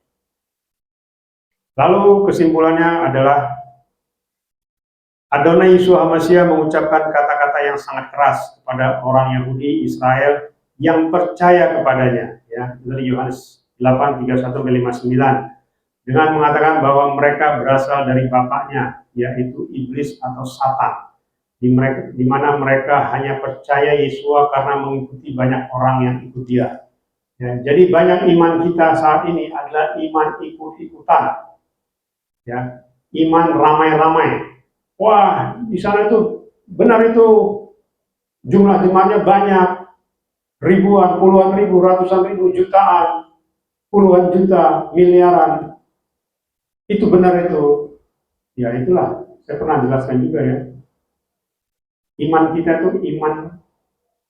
Lalu kesimpulannya adalah Adonai Yeshua Hamashiach mengucapkan kata-kata yang sangat keras kepada orang Yahudi Israel yang percaya kepadanya, ya, dari Yohanes 8:31-59, dengan mengatakan bahwa mereka berasal dari bapaknya, yaitu iblis atau Satan, di mana mereka hanya percaya Yeshua karena mengikuti banyak orang yang ikut dia. Ya, jadi banyak iman kita saat ini adalah iman ikut-ikutan, ya, iman ramai-ramai. Wah, di sana itu benar, itu jumlah jemaatnya banyak, ribuan, puluhan ribu, ratusan ribu, jutaan, puluhan juta, miliaran. Itu benar itu. Ya itulah, saya pernah jelaskan juga, ya. Iman kita itu iman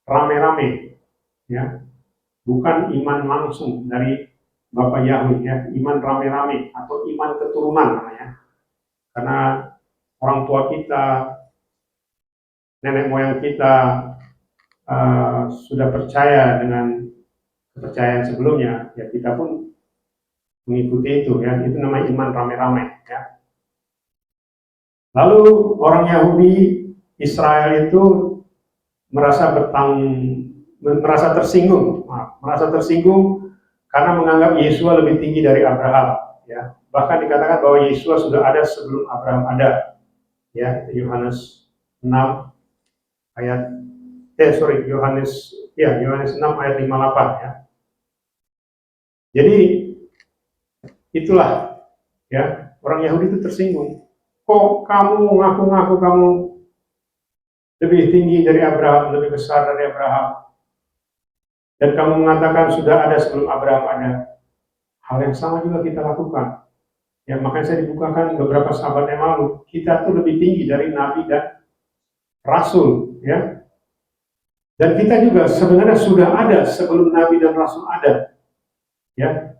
rame-rame, ya. Bukan iman langsung dari Bapak Yahweh, ya. Iman rame-rame atau iman keturunan namanya. Karena orang tua kita, nenek moyang kita, sudah percaya dengan kepercayaan sebelumnya, ya kita pun mengikuti itu, ya. Itu namanya iman rame-rame, ya. Lalu orang Yahudi Israel itu merasa tersinggung karena menganggap Yesua lebih tinggi dari Abraham, ya. Bahkan dikatakan bahwa Yesua sudah ada sebelum Abraham ada, ya. Yohanes 6 ayat Yohanes 6 ayat 58, ya. Jadi itulah, ya, orang Yahudi itu tersinggung. Kok kamu ngaku-ngaku kamu lebih tinggi dari Abraham, lebih besar dari Abraham, dan kamu mengatakan sudah ada sebelum Abraham ada. Hal yang sama juga kita lakukan. Ya, makanya saya dibukakan beberapa sahabat yang lalu. Kita tuh lebih tinggi dari nabi dan rasul, ya. Dan kita juga sebenarnya sudah ada sebelum nabi dan rasul ada, ya.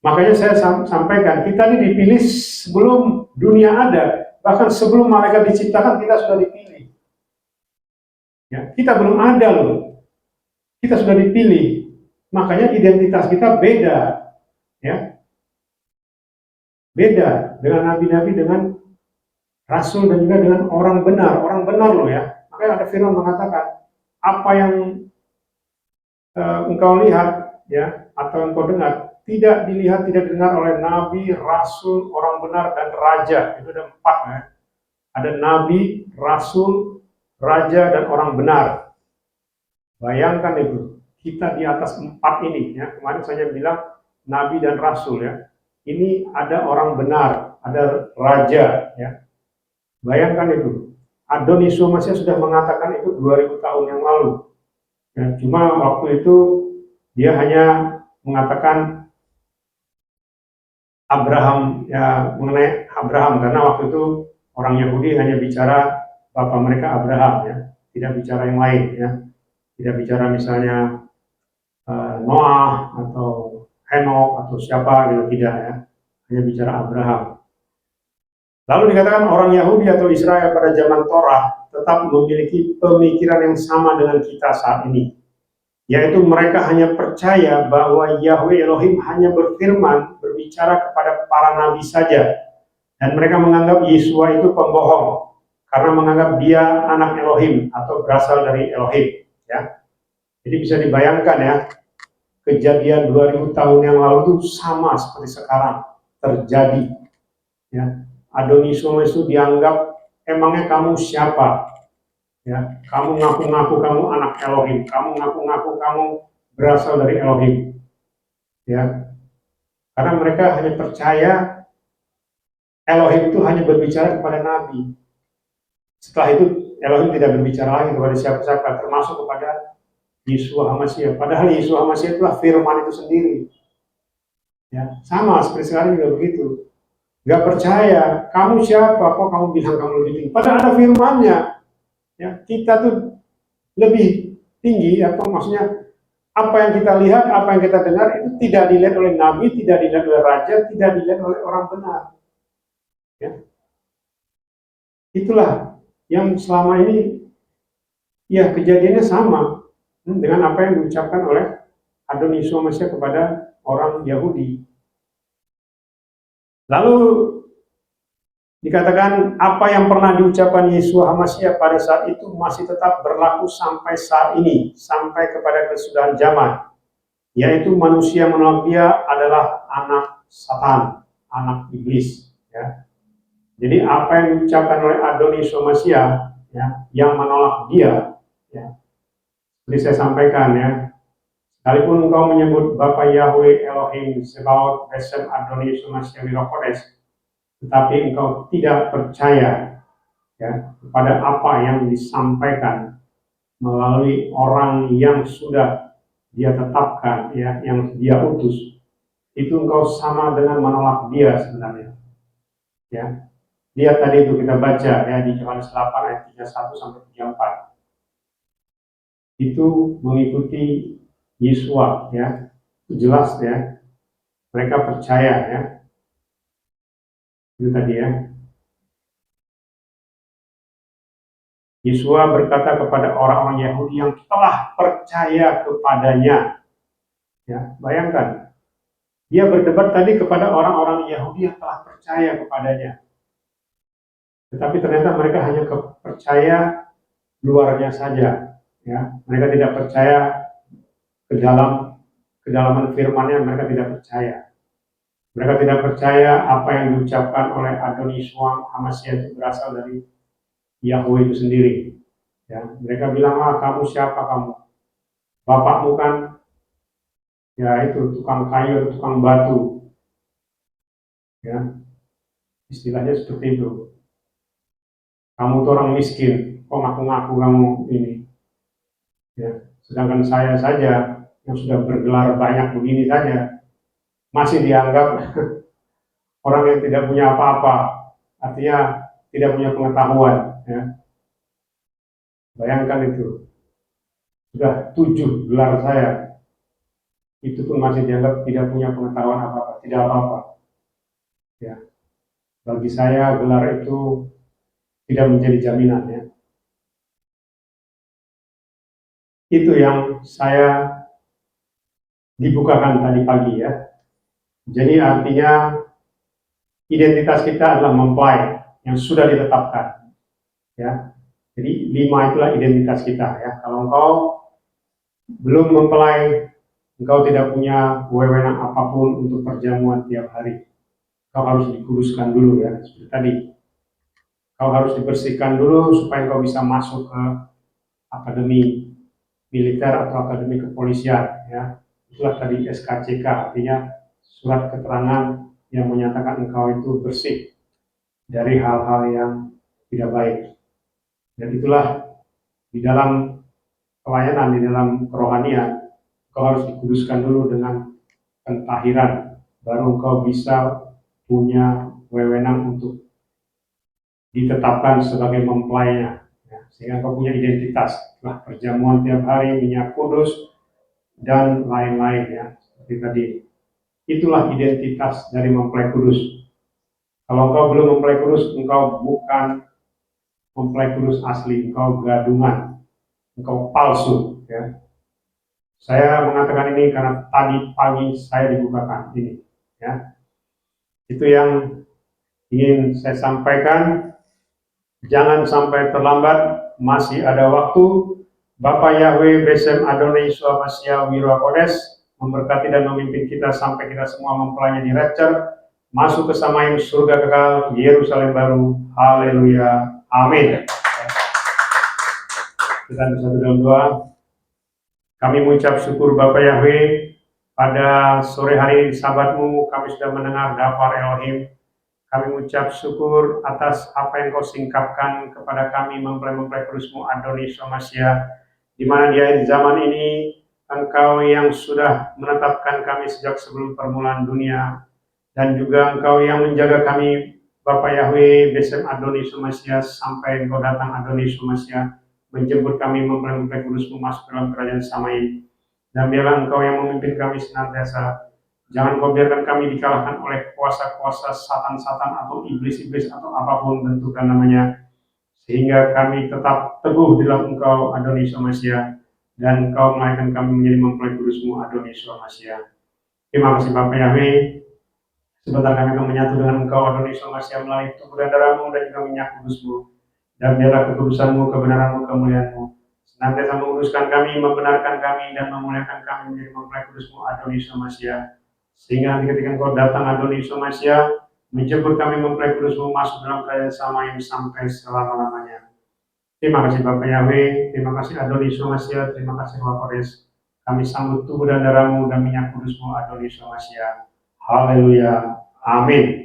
Makanya saya sampaikan, kita ini dipilih sebelum dunia ada, bahkan sebelum malaikat diciptakan kita sudah dipilih. Ya, kita belum ada loh, kita sudah dipilih. Makanya identitas kita beda, ya, beda dengan nabi-nabi, dengan rasul, dan juga dengan orang benar loh, ya. Makanya ada firman mengatakan, apa yang engkau lihat, ya, atau engkau dengar, tidak dilihat, tidak didengar oleh nabi, rasul, orang benar, dan raja. Itu ada 4, ya. Ada nabi, rasul, raja, dan orang benar. Bayangkan itu, kita di atas 4 ini, ya. Kemarin saya bilang nabi dan rasul, ya. Ini ada orang benar, ada raja, ya. Bayangkan itu. Adon Yesua Masias sudah mengatakan itu 2000 tahun yang lalu. Ya, cuma waktu itu dia hanya mengatakan Abraham, ya, mengenai Abraham, karena waktu itu orang Yahudi hanya bicara bapak mereka Abraham, ya, tidak bicara yang lain, ya, tidak bicara misalnya Noah atau Henok atau siapa gitu, tidak, ya, hanya bicara Abraham. Lalu dikatakan orang Yahudi atau Israel pada zaman Torah tetap memiliki pemikiran yang sama dengan kita saat ini, yaitu mereka hanya percaya bahwa Yahweh Elohim hanya berbicara kepada para nabi saja, dan mereka menganggap Yesua itu pembohong karena menganggap dia anak Elohim atau berasal dari Elohim, ya. Jadi bisa dibayangkan, ya, kejadian 2000 tahun yang lalu itu sama seperti sekarang terjadi, ya. Adon Yesua itu dianggap, emangnya kamu siapa? Ya, kamu ngaku-ngaku kamu anak Elohim, kamu ngaku-ngaku kamu berasal dari Elohim, ya. Karena mereka hanya percaya Elohim itu hanya berbicara kepada nabi. Setelah itu Elohim tidak berbicara lagi kepada siapa-siapa, termasuk kepada Yesua HaMashiach. Padahal Yesua HaMashiach itulah firman itu sendiri. Ya, sama seperti sekarang juga begitu. Gak percaya, kamu siapa? Kok kamu bilang kamu lebih tinggi? Padahal ada firmannya. Ya, kita tuh lebih tinggi, atau maksudnya apa yang kita lihat, apa yang kita dengar itu tidak dilihat oleh nabi, tidak dilihat oleh raja, tidak dilihat oleh orang benar. Ya. Itulah yang selama ini, ya, kejadiannya sama dengan apa yang diucapkan oleh Adon Yesua Masias kepada orang Yahudi. Lalu dikatakan apa yang pernah diucapkan Yesua HaMashiach pada saat itu masih tetap berlaku sampai saat ini, sampai kepada kesudahan zaman, yaitu manusia menolak dia adalah anak Satan, anak iblis, ya. Jadi apa yang diucapkan oleh Adon Yesua Masiach, ya, yang menolak dia, ya, seperti saya sampaikan, ya, sekalipun engkau menyebut Bapa Yahweh Elohim Sebaot Besem Adon Yesua Masiach Wirokodes, tetapi engkau tidak percaya, ya, kepada apa yang disampaikan melalui orang yang sudah dia tetapkan, ya, yang dia utus, itu engkau sama dengan menolak dia sebenarnya, ya. Lihat tadi itu kita baca, ya, di Yohanes 8 ayat 31 sampai 34. Itu mengikuti Yesua, ya. Itu jelas, ya. Mereka percaya, ya. Itu tadi, ya. Yesua berkata kepada orang-orang Yahudi yang telah percaya kepadanya. Ya, bayangkan, dia berdebat tadi kepada orang-orang Yahudi yang telah percaya kepadanya. Tetapi ternyata mereka hanya percaya luarnya saja. Ya, mereka tidak percaya kedalaman firman-Nya, mereka tidak percaya. Mereka tidak percaya apa yang diucapkan oleh Adoni Yeshua HaMashiach itu berasal dari Yahweh itu sendiri. Ya, mereka bilang, kamu siapa kamu? Bapakmu kan, ya itu tukang kayu, tukang batu. Ya, istilahnya seperti itu. Kamu tuh orang miskin, kok ngaku-ngaku kamu ini. Ya, sedangkan saya saja yang sudah bergelar banyak begini saja masih dianggap orang yang tidak punya apa-apa, artinya tidak punya pengetahuan. Ya. Bayangkan itu, sudah 7 gelar saya, itu pun masih dianggap tidak punya pengetahuan apa-apa, tidak apa-apa. Ya. Bagi saya gelar itu tidak menjadi jaminan. Ya. Itu yang saya dibukakan tadi pagi ya. Jadi artinya identitas kita adalah mempelai yang sudah ditetapkan. Ya. Jadi 5 itulah identitas kita ya. Kalau engkau belum mempelai, engkau tidak punya wewenang apapun untuk perjamuan tiap hari. Kau harus dikuduskan dulu ya, seperti tadi. Kau harus dibersihkan dulu supaya kau bisa masuk ke akademi militer atau akademi kepolisian ya. Itulah tadi SKCK, artinya surat keterangan yang menyatakan engkau itu bersih dari hal-hal yang tidak baik. Dan itulah di dalam pelayanan, di dalam kerohanian, engkau harus dikuduskan dulu dengan pentahiran, baru engkau bisa punya wewenang untuk ditetapkan sebagai mempelainya. Sehingga engkau punya identitas, setelah perjamuan tiap hari, minyak kudus, dan lain-lain ya, seperti tadi. Itulah identitas dari mempelai kudus. Kalau engkau belum mempelai kudus, engkau bukan mempelai kudus asli, engkau gadungan, engkau palsu ya. Saya mengatakan ini karena tadi pagi saya dibukakan ini ya. Itu yang ingin saya sampaikan. Jangan sampai terlambat, masih ada waktu. Bapak Yahweh Besem Adonai Yeshua HaMashiach Wira Kodes memberkati dan memimpin kita sampai kita semua mempelainya di rapture, masuk ke Samaim surga kekal, Yerusalem baru. Haleluya. Amin. Kita bersatu dalam doa. Kami mengucap syukur Bapak Yahweh, pada sore hari Sabat-Mu kami sudah mendengar Dafar Elohim. Kami mengucap syukur atas apa yang Kau singkapkan kepada kami mempelai-mempelai kudus-Mu Adonai Yeshua HaMashiach, di mana di akhir zaman ini Engkau yang sudah menetapkan kami sejak sebelum permulaan dunia, dan juga Engkau yang menjaga kami Bapak Yahweh Besem Adonai Yeshua HaMashiach sampai Engkau datang Adonai Yeshua HaMashiach menjemput kami mempelai-mempelai kudus-Mu masuk dalam kerajaan Samaim. Dan biarlah Engkau yang memimpin kami senantiasa. Jangan Kau biarkan kami dikalahkan oleh kuasa-kuasa satan-satan atau iblis-iblis atau apapun bentukan namanya, sehingga kami tetap teguh di dalam Engkau Adonai Yeshua HaMashiach, dan Engkau melahirkan kami menjadi mempelai kudus-Mu Adonai Yeshua HaMashiach. Terima kasih Bapak Yahweh. Sebentar kami akan menyatu dengan Engkau Adonai Yeshua HaMashiach melalui tubuh dan darah-Mu dan juga minyak kudus-Mu, dan biarlah kekudusan-Mu, kebenaran-Mu, kemuliaan-Mu senantiasa menguduskan kami, membenarkan kami, dan memuliakan kami menjadi mempelai kudus-Mu Adonai Yeshua HaMashiach. Sehingga nanti ketika Engkau datang Adonai Yeshua HaMashiach menjemput kami mempelai kudus-Mu masuk dalam kerajaan Samaim sampai selama-lamanya. Terima kasih Bapak Yahweh, terima kasih Adonai Yeshua HaMashiach, terima kasih Roh Kudus. Kami sambut tubuh dan darah-Mu dan minyak kudus-Mu Adonai Yeshua HaMashiach. Haleluya. Amin.